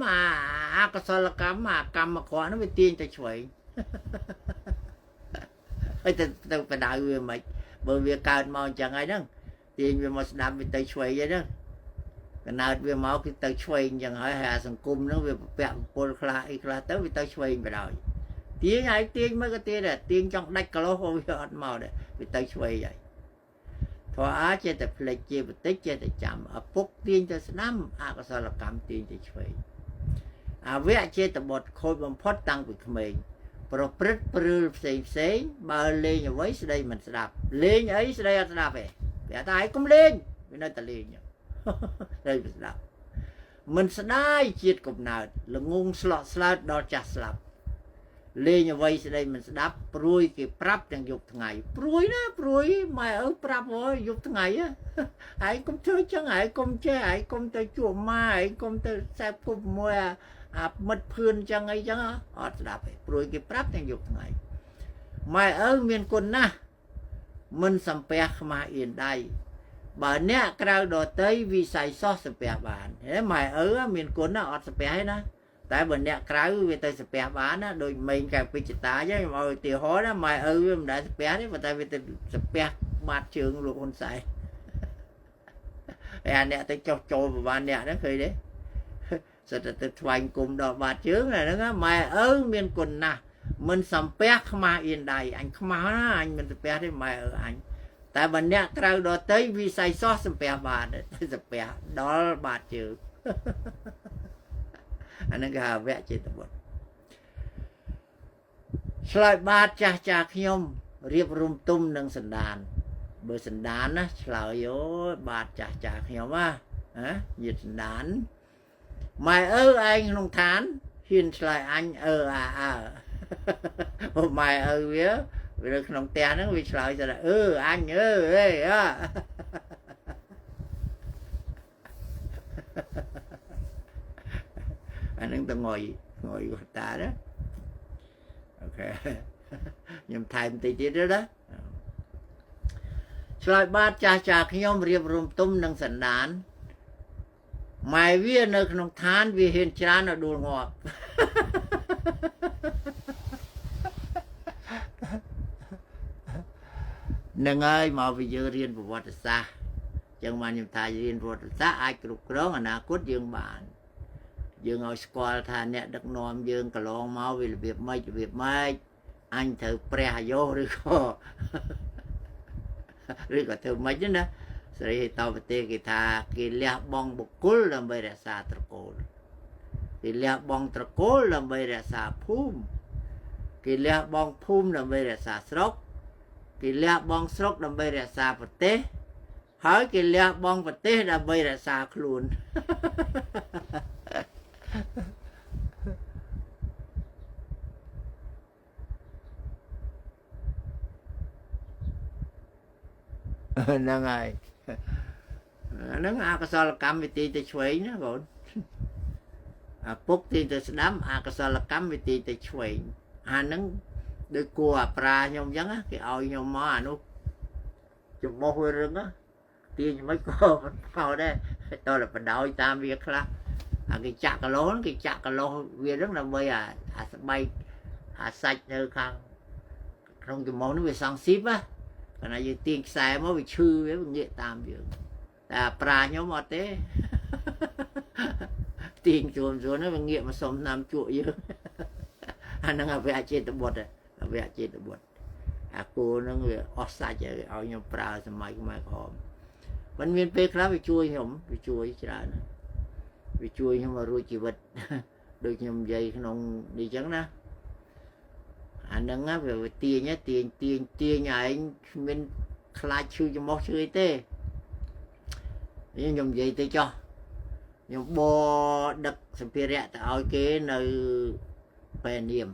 អកុសលកម្មកម្មអាក្រក់នោះវាទាញទៅឆ្វេងហើយទៅបដៅវាមិនបើវាកើតមកអញ្ចឹងហើយហ្នឹងទាញវាមកស្ដាំវាទៅឆ្វេងហើយហ្នឹងកណើតវាមកគឺទៅឆ្វេងអញ្ចឹងហើយអាសង្គមហ្នឹងវាពាក់ពលខ្លះអីខ្លះទៅវាទៅឆ្វេងបដ ாய் ទាញហើយទាញមកក៏ទាញដែរទាញចង់ដាច់កលោះវាអត់មកដែរវាទៅឆ្វេងហើយធម៌អាចេះតែភ្លេចជាបន្តិចចេះតែចាំឪពុកទាញទៅស្ដាំអកុសលកម្មទាញទៅឆ្វេងអវចេតបុត្រខូចបំផុតតាំងពីក្មេងប្រព្រឹត្តព្រឿលផ្សេងបើលេងអ្វីស្ដីមិនស្ដាប់លេងអីស្ដីអត់ស្ដាប់ទេវាថាឲ្យកុំលេងវានៅតែលេងស្ដីមិនស្ដាប់មិនស្ដាយជាតិកំណើតល្ងងស្លក់ស្លោតដល់ចាស់ស្លាប់លេងអ្វីស្ដីមិនស្ដាប់ព្រួយគេប្រាប់ទាំងយប់ថ្ងៃព្រួយណាព្រួយម៉ែឪប្រាប់ហ៎យប់ថ្ងៃហើយកុំធ្វើចឹងហើយកុំចេះហើយកុំទៅជួបម៉ែហើយកុំទៅខ្សែគប់មួយអាមិត្តភឿនចឹងអីចឹងអត់ស្ដាប់ទេព្រួយគេប្រាប់ទាំងយប់ថ្ងៃម៉ែឪមានគុណណាស់មិនសំពះខ្មាស់អៀនដៃបើអ្នកក្រៅដតីវិស័យសោះសំពះបានហេម៉ែឪមានគុណណាស់អត់សំពះទេណាតែបើអ្នកក្រៅវាទៅសំពះបានណាដូចមេងកែពេជ្ជតាចឹងខ្ញុំឲ្យឧទាហរណ៍ណាម៉ែឪវាមិនដែលសំពះទេប៉ុន្តែវាទៅសំពះបាតជើងលោកហ៊ុនសែនហើយអាអ្នកទៅចុះចូលប្រហែលអ្នកហ្នឹងឃើញទេសិតទៅថ្វាយគុំដល់បាតជើងហ្នឹងម៉ែឪមានគុណណាស់មិនសំពះខ្មាស់អៀនដៃអញខ្មាស់ណាអញមិនសំពះទេម៉ែឪអញតែបើអ្នកក្រៅដតីវិស័យសោះសំពះបានទៅសំពះដល់បាតជើងអានឹងគេហៅវចេតបុត្រឆ្លើយបាតចាស់ខ្ញុំរៀបរំទុំនឹងសណ្ដានបើសណ្ដានណាឆ្លើយអូបាតចាស់ខ្ញុំញាតសណ្ដានម៉ែឪឯងក្នុងឋានហ៊ានឆ្លើយអញម៉ែឪវានៅក្នុងផ្ទះហ្នឹងវាឆ្លើយថាអញអានឹងទៅងុយគាត់តាណាអូខេខ្ញុំថែមតិចទៀតណាឆ្លើយបាតចាស់ខ្ញុំរៀបរំទុំនឹងសណ្ដានម៉ែវានៅក្នុងឋានវាហ៊ានច្រើនដល់ដួលងាប់នឹងហើយមកពីយើងរៀនប្រវត្តិសាស្ត្រចឹងបានខ្ញុំថារៀនប្រវត្តិសាស្ត្រអាចគ្រប់គ្រងអនាគតយើងបានយើងឲ្យស្គាល់ថាអ្នកដឹកនាំយើងកន្លងមកវារបៀបម៉េចអញត្រូវព្រះអាយុឬក៏ធ្វើម៉េចណាស្រីហេតុបទេគេថាគេលះបង់បុគ្គលដើម្បីរក្សាត្រកូល គេលះបង់ត្រកូលដើម្បីរក្សាភូមិគេលះបង់ភូមិដើម្បីរក្សាស្រុកគេលះបង់ស្រុកដើម្បីរក្សាប្រទេសហើយគេលះបង់ប្រទេសដើម្បីរក្សាខ្លួនហ្នឹងហើយហ្នឹងអកុសលកម្មវិធីទៅឆ្វេងណាបងអាពុកទីទៅស្ដាំអកុសលកម្មវិធីទៅឆ្វេងអាហ្នឹងដូចគួរអាប្រាខ្ញុំអញ្ចឹងគេឲ្យខ្ញុំមកអានោះចំមុះវារឹងទាញមិនក៏មិនខោដែរតើបដោយតាមវាខ្លះអាគេចាក់កលោគេចាក់កលោវារឹងដើម្បីអាស្បែកអាសាច់នៅខាងក្នុងចំមុះនោះវាសង់ស៊ីបណា យើងទាញខ្សែមកវាឈឺវាងាកតាមយើងតែប្រាខ្ញុំអត់ទេទាញជួនហ្នឹងវាងាកមកសុំតាមជក់យើងអាហ្នឹងអវៈចេតបុត្រអវៈចេតបុត្រអាគោហ្នឹងវាអស់សាច់ហើយឲ្យខ្ញុំប្រើសម័យខ្មែរក្រមមិនមានពេលខ្លះវាជួយខ្ញុំវាជួយច្រើនវាជួយខ្ញុំឲ្យរួចជីវិតដូចខ្ញុំនិយាយក្នុងនេះអញ្ចឹងណាអាហ្នឹងវាទាញឯងគ្មានខ្លាចឈឺច្រមុះឈឺអីទេខ្ញុំនិយាយទៅចុះខ្ញុំបដឹកសម្ភារៈទៅឲ្យគេនៅបែនាម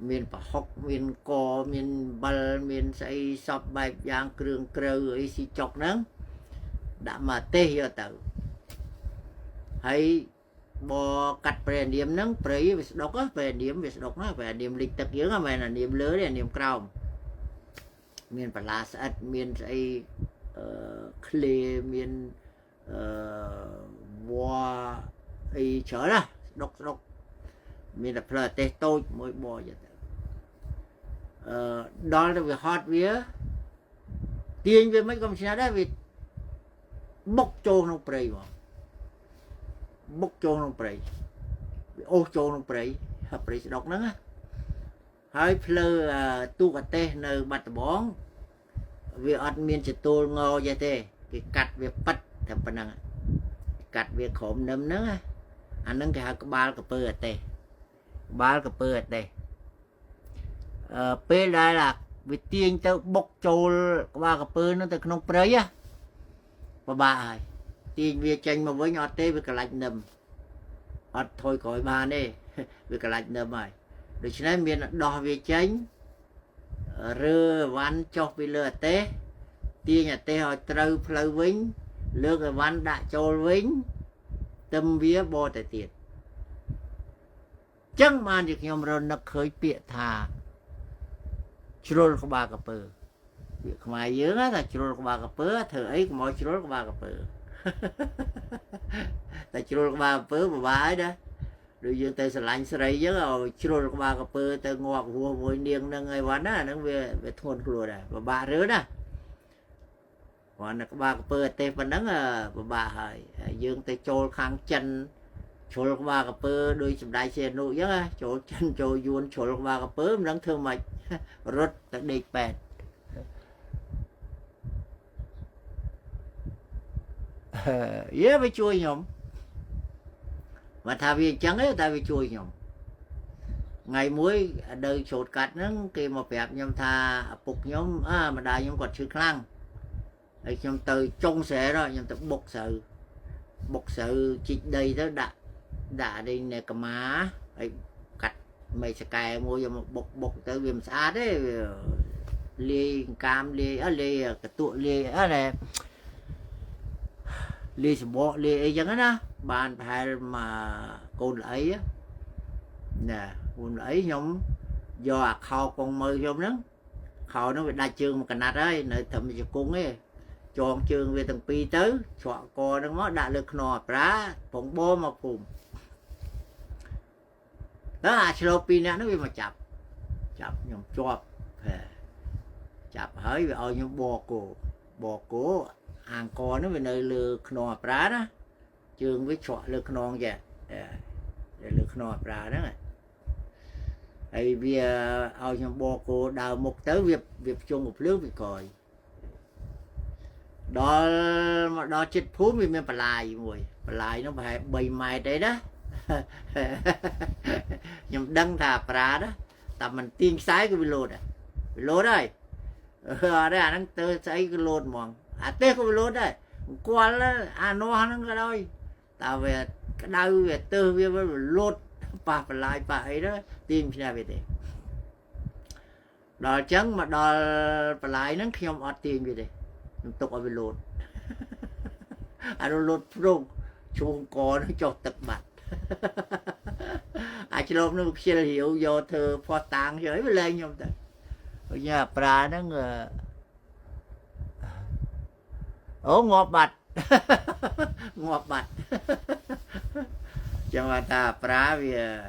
មានប្រហុកមានកមានអំបិលមានស្អីសពបែបយ៉ាងគ្រឿងក្រៅអីស៊ីចុកហ្នឹងដាក់មកទេសយកទៅហើយបកាត់ព្រះនាមហ្នឹងព្រៃវាស្ដុកព្រះនាមវាស្ដុកណាព្រះនាមលិចទឹកយើងហ្នឹងមិនមែននាមលើទេនាមក្រោមមានបន្លាស្អិតមានស្អីឃ្លេមានវ៉ាអីច្រើនណាស្ដុកមានតែផ្លើទេសតូចមួយបយកទៅដល់ទៅវាហត់វាទាញវាមិនក៏មិនឆ្នះដែរវាបុកចូលក្នុងព្រៃមកបុកចូលក្នុងព្រៃវាអូសចូលក្នុងព្រៃហើយព្រៃស្ដុកហ្នឹងហើយផ្លូវទូកទេសនៅបាត់ដំបងវាអត់មានចតូលងយទេគេកាត់វាប៉ិតតែប៉ុណ្ណឹងកាត់វាក្រុមនឹមហ្នឹងអាហ្នឹងគេហៅក្បាលកពើអទេសក្បាលកពើអទេសពេលដែលវាទាញទៅបុកចូលក្បាលកពើហ្នឹងទៅក្នុងព្រៃពិបាកហើយទាញវាចេញមកវិញអត់ទេវាកន្លាច់នឹមអត់ថយក្រោយបានទេវាកន្លាច់នឹមហើយដូច្នេះមានដោះវាចេញរើវ៉ាន់ចុះពីលើអទេសទាញអទេសឲ្យត្រូវផ្លូវវិញលើកអវ៉ាន់ដាក់ចូលវិញទឹមវាបរទៅទៀតចឹងបានជាខ្ញុំរនឹកឃើញពាក្យថាជ្រុលក្បាលកពើពាក្យខ្មែរយើងថាជ្រុលក្បាលកពើធ្វើអីកុំឲ្យជ្រុលក្បាលកពើតែជ្រុលក្បាលកពើពិបាកហើយណាដូចយើងទៅស្រឡាញ់ស្រីចឹងឲ្យជ្រុលក្បាលកពើទៅងាប់ហួសមួយនាងនឹងអីវ៉ាន់ណាហ្នឹងវាធ្ងន់ខ្លួនដែរពិបាករើណាគាត់ក្បាលកពើទេប៉ុណ្ណឹងពិបាកហើយយើងទៅចូលខាងចិនជ្រុលក្បាលកពើដោយសម្ដេចសៀនុអញ្ចឹងចូលចិនចូលយួនជ្រុលក្បាលកពើមិនដឹងធ្វើម៉េចរត់ទៅដេកពេទ្យវាជួយខ្ញុំមកថាវាអញ្ចឹងទេតែវាជួយខ្ញុំថ្ងៃមួយនៅច្រូតកាត់ហ្នឹងគេមកប្រាប់ខ្ញុំថាឪពុកខ្ញុំម្ដាយខ្ញុំគាត់ឈឺខ្លាំងហើយខ្ញុំទៅចុងស្រែខ្ញុំទៅបុកស្រូវជីកដីទៅដាក់ដីនៅកម្មាហើយកាត់មេសកែមួយយកមកបុកទៅវាមិនស្អាតទេលាយកាមលាយកតក់លាយណាលាយសម្បកលាយអីចឹងណាបានប្រហែលមកកូនល្អីណាកូនល្អីខ្ញុំយកអាខោកងមើខ្ញុំហ្នឹងខោហ្នឹងវាដាច់ជើងមួយកណាត់ហើយនៅត្រឹមជង្គង់ទេចងជើងវាទាំងពីរទៅច្រកកហ្នឹងមកដាក់លើខ្នងអាប្រាពងបោមកភូមិដល់អាឆ្លោពីរនាក់ហ្នឹងវាមកចាប់ខ្ញុំជាប់ចាប់ហើយវាឲ្យខ្ញុំបកគោអាងកហ្នឹងវានៅលើខ្នងអាប្រាណាជើងវាច្រកលើខ្នងចាលើខ្នងអាប្រាហ្នឹងហើយវាឲ្យខ្ញុំបកគោដើរមុខទៅវាភ្ជង់ភ្លើងវាក្រោយដល់មកដល់ចិត្តភូមិវាមានបន្លាយមួយបន្លាយនោះប្រហែល3ម៉ែត្រទេណា nhầm đăng thà pra đó tầm mình tiên sái cái bị lột đây đây anh tơ sái cái lột mòn tê cái bị lột đây qua là nó cái đôi tao về cái đau về tơ về lột pa lại pa ấy đó tim ra về thế đòi trắng mà đòi lại nó khi ông tiền về đây tục ở về lột anh lột rung chuông có nó cho tật mặt chỉ lột nó sẽ hiểu do thơ phó tàng rồi mới lên nhau tại nhà pra nó ngờ ngọt bạch ngọt bạch cho mà ta pra về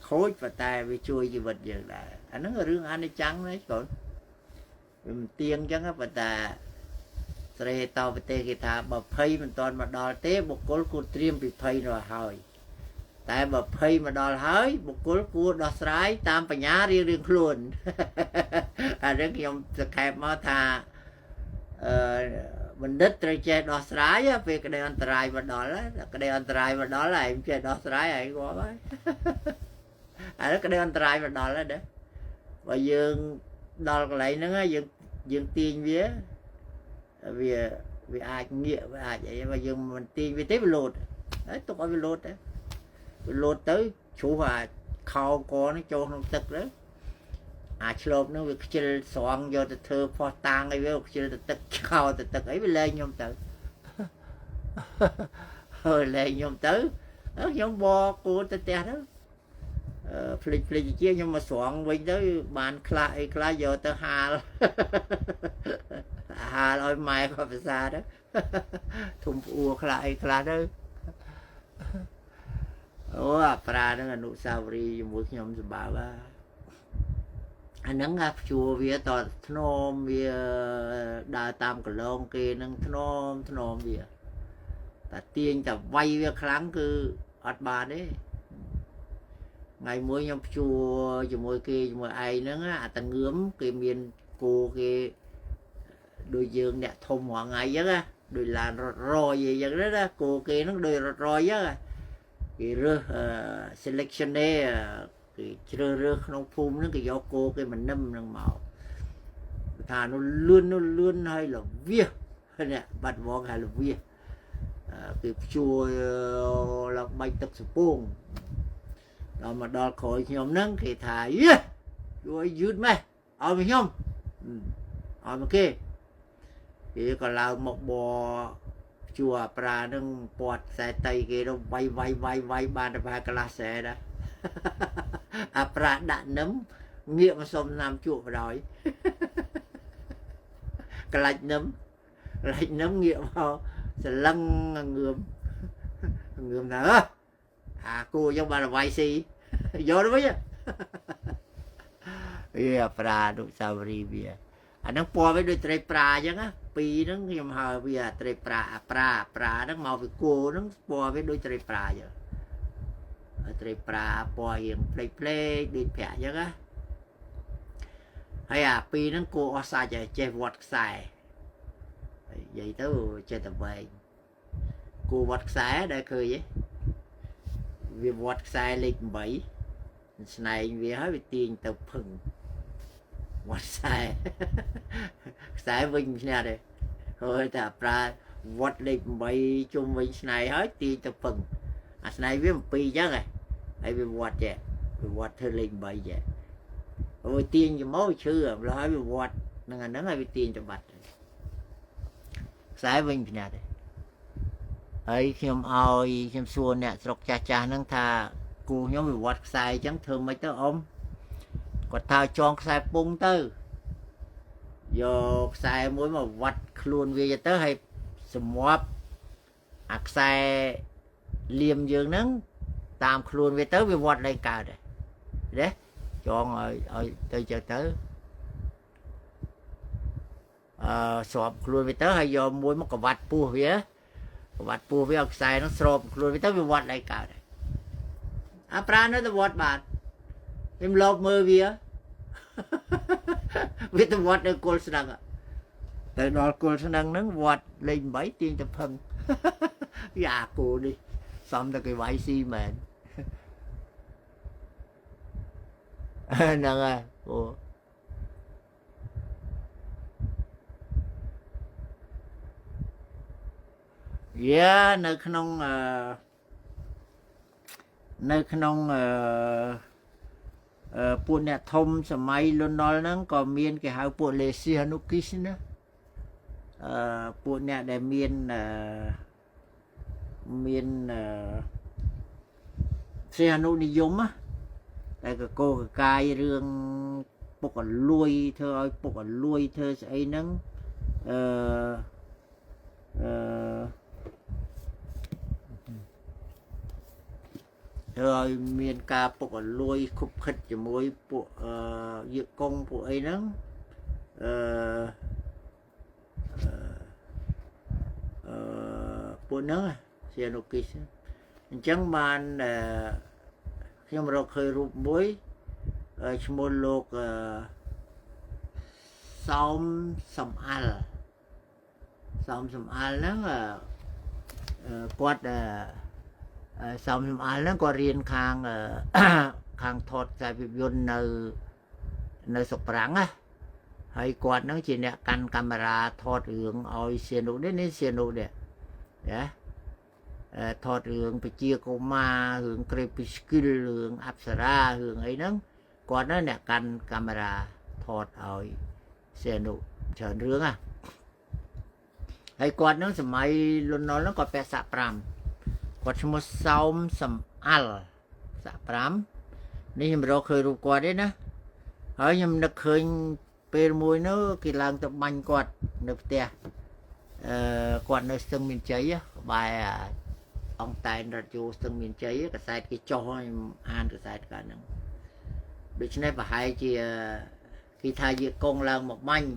khối và tay về chui gì vật giờ là anh nó rương anh ấy trắng đấy còn tiền chẳng á và ta rồi tao về tê cái thà bờ phây mình toàn mà đòi té một cối cua triêm bị phây rồi hỏi tại bờ phây mà đòi hỏi một cối cua đòi sái tam phải nhá riêng luôn rất nhiều kẹp mà thà mình đứt rồi chơi đòi sái á về cái đây anh trai mà đòi đó cái đây anh trai mà đó là em chơi đòi sái ấy quá đấy cái đây anh trai mà đòi đó đấy và dương đòi lại nữa dương tiền vía vì ai nghĩa với ai vậy mà dương mình tiền vì thế bị lột đấy tôi có bị lột tới chú hòa khâu có nó cho nó tức đấy chụp nó việc chơi xoắn vô từ thơ phò tang ấy với chơi từ tức khâu từ tức ấy mới lên nhom tới hơi lên nhom tới nó giống bò của tê tê đó phịch chia nhưng mà xoắn với tới bàn khai vô tới hà lôi mai có phải xa đó thùng ua khai đó pra đó là nụ sao ri mũi nhom bảo là anh nắng ngáp chùa vì tọt thnom vì đa tam cả lông kia nâng thnom vì ta tiên ta vay với kháng cứ ọt bà đấy ngày mỗi nhom chùa cho mỗi kia cho mỗi ai nữa ta ngướm cái miền cô cái đôi giường nè thùng họ ngày giấc á đôi là rồi gì giấc đó đó cô kia nó đôi rồi giấc à cái rơ selection đấy cái rơ không phun nó cái gió cô cái mình nâm nó màu thà nó lươn hay là vía nè bật vỏ hay là vía cái chua là bánh tập sụp đó mà đo khỏi nhóm nắng thì thà chua dứt mày ở mình không ở mà kia thì còn là một bò chùa pra nâng bọt xe tay kia đâu vay ba cái lá xe đó pra đã nấm nghiệm mà xông làm chùa vào đói cái lạch nấm nghiệm vào sẽ lăng ngườm nào cô giống bà là vay xì vô đó mấy pra đụng sao ri bia nó po với đôi trai pra chứ á pi nó nhầm hờ bây giờ trai pra nó màu với cô nó po với đôi trai pra giờ trai pra po hiện play đi phẹ chứ á hay pi nó cô ở xa chơi vọt xài vậy tới chơi tập về cô vọt xài đây cười vậy vì vọt xài lịch 7 này vì hết bị tiền tập phừng vọt xài xài vinh nè đây thôi ta pra vọt lịch 7 chung vinh này hết tiền tập phừng này với một pi chứ này hay vì vọt vậy vì vọt thời lịch 7 vậy rồi tiền cho máu chưa là hay bị vọt nên nó hay bị tiền cho bạch xài vinh nè đây ấy khi em ơi khi em xua nè sọc cha nâng thà cô nhóm bị vọt xài chẳng thường mấy tớ ôm còn thà chọn xài bung tư giờ xài mỗi mà vọt luôn về tới hay sầm mọp xài liềm dương nắng tạm luôn về tới về vọt lên cao đây đấy chọn rồi từ chờ tới sọp luôn về tới hay do mỗi một cái vạt pu phía vạt pu với xài nó sọp luôn về tới về vọt lên cao đây pra nó vọt bạn em lột mơ vía vì tôi vọt được cô sang ạ tại nó cô sang nó vọt lên 7 tiền tập phân dạ cô đi xong ta cái váy xi mền nâng à ủa yeah nơi không nơi khôngពួកអ្នកធំសម័យលន់នល់ហ្នឹងក៏មានគេហៅពួកលេស៊ីហានូគីសណាពួកអ្នកដែលមានសេហានូនិយមតែក៏កោកកាយរឿងពុកអលួយធ្វើឲ្យពុកអលួយធ្វើស្អីហ្នឹងធ្វើឲ្យមានការពុកអលួយខុបខិតជាមួយពួកយាកុងពួកអីហ្នឹងពួកហ្នឹងជានុគិសអញ្ចឹងបានខ្ញុំរកឃើញរូបមួយឈ្មោះលោកសោមសំអាល់ហ្នឹងគាត់សោមសំអាល់ហ្នឹងគាត់រៀនខាងខាងថតខ្សែភាពយន្តនៅស្រុកប្រាំងណាហើយគាត់ហ្នឹងជាអ្នកកាន់កាមេរ៉ាថតរឿងឲ្យសៀនុនេះសៀនុនេះណាថតរឿងពជាកុមាររឿងក្រេពីស្គីលរឿងអប្សរារឿងអីហ្នឹងគាត់ហ្នឹងអ្នកកាន់កាមេរ៉ាថតឲ្យសៀនុច្រើនរឿងណាហើយគាត់ហ្នឹងសម័យលន់នល់ហ្នឹងគាត់ពាក់សាក់5គាត់ឈ្មោះសោមសំអាល់សាក់5នេះខ្ញុំរកឃើញរូបគាត់ទេណាហើយខ្ញុំនឹកឃើញពេលមួយនោះគេឡើងទៅបាញ់គាត់នៅផ្ទះគាត់នៅស្ទឹងមានជ័យក្បែរអង្គតែនរ៉ាឌីអូស្ទឹងមានជ័យកសែតគេចុះខ្ញុំអានកសែតកាលហ្នឹងដូច្នេះប្រហែលជាគេថាយាកុងឡើងមកបាញ់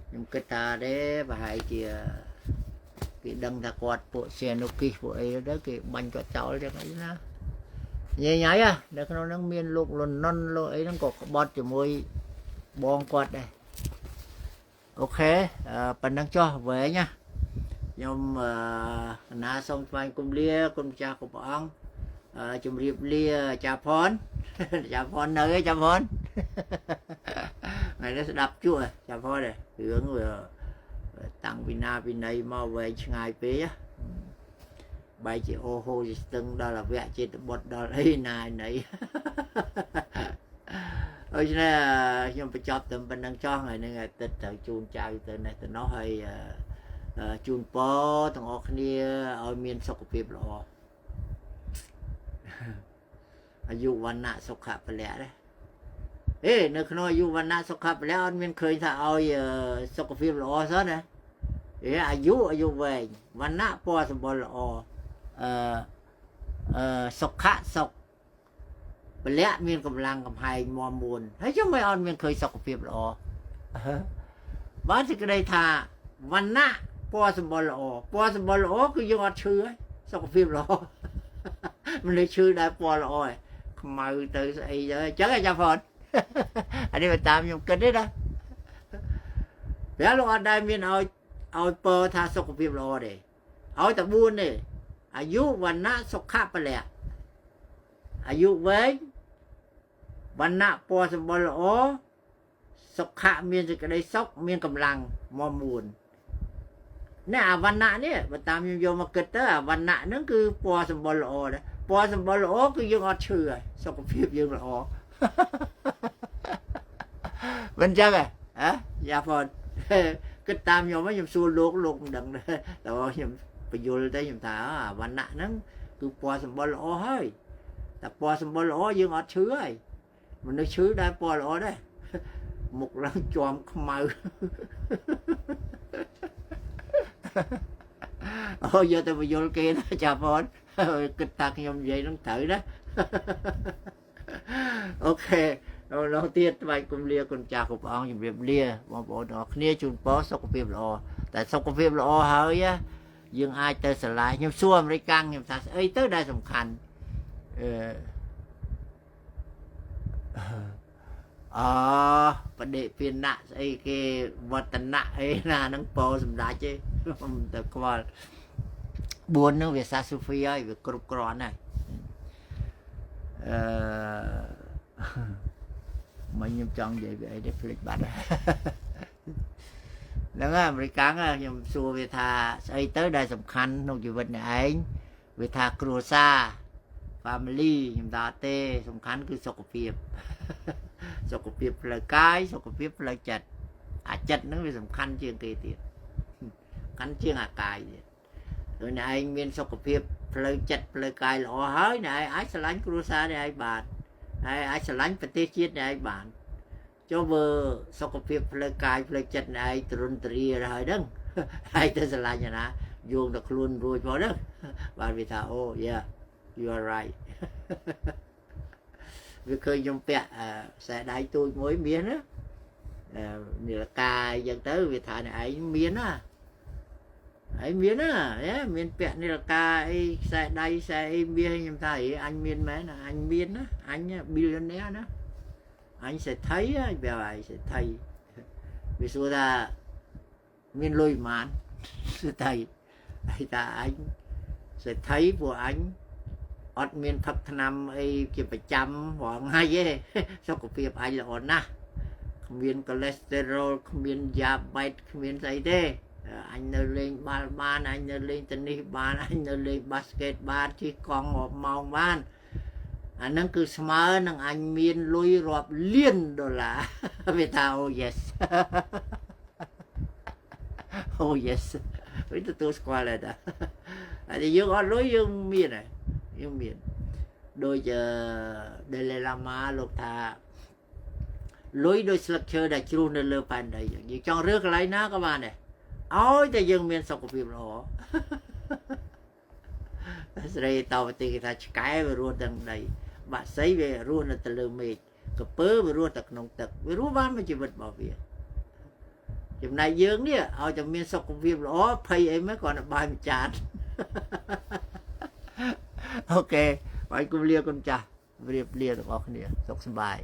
ខ្ញុំគិតថាទេប្រហែលជាគេដឹងថាគាត់ពួកសៀនុគីសពួកអីទៅគេបាញ់គាត់ចោលចឹងអីណាញ៉ៃនៅក្នុងហ្នឹងមានលោកលន់ណុនលោកអីហ្នឹងក៏ក្បត់ជាមួយបងគាត់ដែរអូខេប៉ុណ្ណឹងចុះវែងណាខ្ញុំណាសូមថ្លែងគុំលាគុំចាស់គ្រប់ព្រះអង្គជម្រាបលាចាផននៅឯចាផនថ្ងៃនេះស្ដាប់ជក់ចាផនរឿងវាតាំងពីណាពីណីមកវែងឆ្ងាយពេកបែរជាអូហូជាស្ទឹងដល់អវៈចេតបុត្រដល់អីណាណីដូច្នេះខ្ញុំបញ្ចប់តែប៉ុណ្្នឹងចោះថ្ងៃនេះទឹកត្រូវជូនចៅទៅនេះទៅនោះហើយជូនពរទាំងអស់គ្នាឲ្យមានសុខភាពល្អអាយុវណ្ណៈសុខៈពលៈដែរនៅក្នុងអាយុវណ្ណៈសុខៈពលៈអត់មានឃើញថាឲ្យសុខភាពល្អសោះណាអាយុវែងវណ្ណៈពណ៌សម្បុរល្អសុខៈសុខពលៈមានកម្លាំងកំហែងមាំមួនហើយchứមិនអត់មានឃើញសុខភាពល្អបានសេចក្តីថាវណ្ណៈពណ៌សម្បុរល្អគឺយើងអត់ឈឺហើយសុខភាពល្អមនុស្សឈឺដែរពណ៌ល្អហើយខ្មៅទៅស្អីទៅអញ្ចឹងចាំផតអានេះតាមខ្ញុំគិតទេណាព្រះលោកអត់ដែលមានឲ្យពរថាសុខភាពល្អទេឲ្យតែ4ទេអាយុវណ្ណៈសុខៈពលៈអាយុវែងវណ្ណៈពណ៌សម្បុរល្អសុខៈមានសេចក្តីសុខមានកម្លាំងមាំមួននេះអាវណ្ណៈនេះបើតាមខ្ញុំយកមកគិតទៅអាវណ្ណៈហ្នឹងគឺពណ៌សម្បុរល្អដែរពណ៌សម្បុរល្អគឺយើងអត់ឈឺហើយសុខភាពយើងល្អមិនចឹងហ៎យ៉ាហ្វនគិតតាមខ្ញុំសួរលោកមិនដឹងដែរតែខ្ញុំបញ្យល់ទៅខ្ញុំថាអាវណ្ណៈហ្នឹងគឺពណ៌សម្បុរល្អហើយតែពណ៌សម្បុរល្អយើងអត់ឈឺហើយមនុស្សឈឺដែរពណ៌ល្អដែរមុខឡើងជាប់ខ្មៅយកទៅបញ្យល់គេណាចាផនគិតថាខ្ញុំនិយាយនឹងត្រូវណាអូខេដល់ទៀតថ្វាយគុំលាគុណចាស់គ្រប់អង្គជម្រាបលាបងប្អូនទាំងអស់គ្នាជូនពរសុខភាពល្អតែសុខភាពល្អហើយយើងអាចទៅសាលាខ្ញុំសួរអាមេរិកខ្ញុំថាស្អីទៅដែលសំខាន់បដិពាណៈស្អីគេវឌ្ឍនៈអីណាហ្នឹងពោសម្ដេចទេទៅខ្វល់ buồn nó về xa Sophia ấy về cột cron này mình nhầm chọn vậy về để phịch bát đó là American á nhầm xua về thà ấy tới đây tầm khăn trong chuyện này anh về thà cruza family nhầm ta tê tầm khăn cứ sọc phiệp là cái sọc phiệp là chặt chặt nó về tầm khăn chuyện kia tiền khăn chuyện cài rồi này anh miền sọc phiệp là chặt là cài lọ hơi này ai sẽ lánh cruza này ai bạn ai sẽ lánh phải tê chiết này ai bạn cho vợ sọc phiệp là cài là chặt này trôn trì rồi đó ai tới sẽ là nhà nào dùng được luôn rồi vào đó bạn vì thà oh yeah you are right vì khơi trong pẹ sẽ đáy tôi mối miến á này là cài dẫn tới vì thà này ấy miến á ấy miến á miến pẹ này là cài sẽ đáy sẽ miến nhưng thầy anh miến mấy là anh miến á anh billionaire đó anh sẽ thấy á bây giờ sẽ thấy vì số ra miến lôi màn sẽ thấy anh sẽ thấy của anh ọt miền Phật năm ấy chỉ phải chăm hoặc ngay dê sao có việc anh là ổn na không miền cholesterol không miền diabetes không miền gì thế anh nơi lên ban anh nơi lên tennis ban anh nơi lên basket ban chỉ còn một màu ban anh nó cứ smart năng anh miền lôi rọp liên đồ là về tao yes oh yes với tôi qua lại đó thì dương ở lối dương miền này dương miền đôi giờ đây là Lama lục thà lối đôi structure đã chịu nên lơ pan đây như trong rước lấy nó các bạn này ôi tại dương miền sọc của phim đó rồi tàu thì ta cái về ruộng đằng này bạn xây về ruộng là từ lơ mệt cái pớ về ruộng tật nông tật về ruộng ban mà chỉ vật bảo vệ chừng này dương đi ở trong miền sọc của phim đó pay em mới còn là bài một chán ok ไว้กูเรียกคนจ้ะเรียบเรียกออกเนี่ยสบาย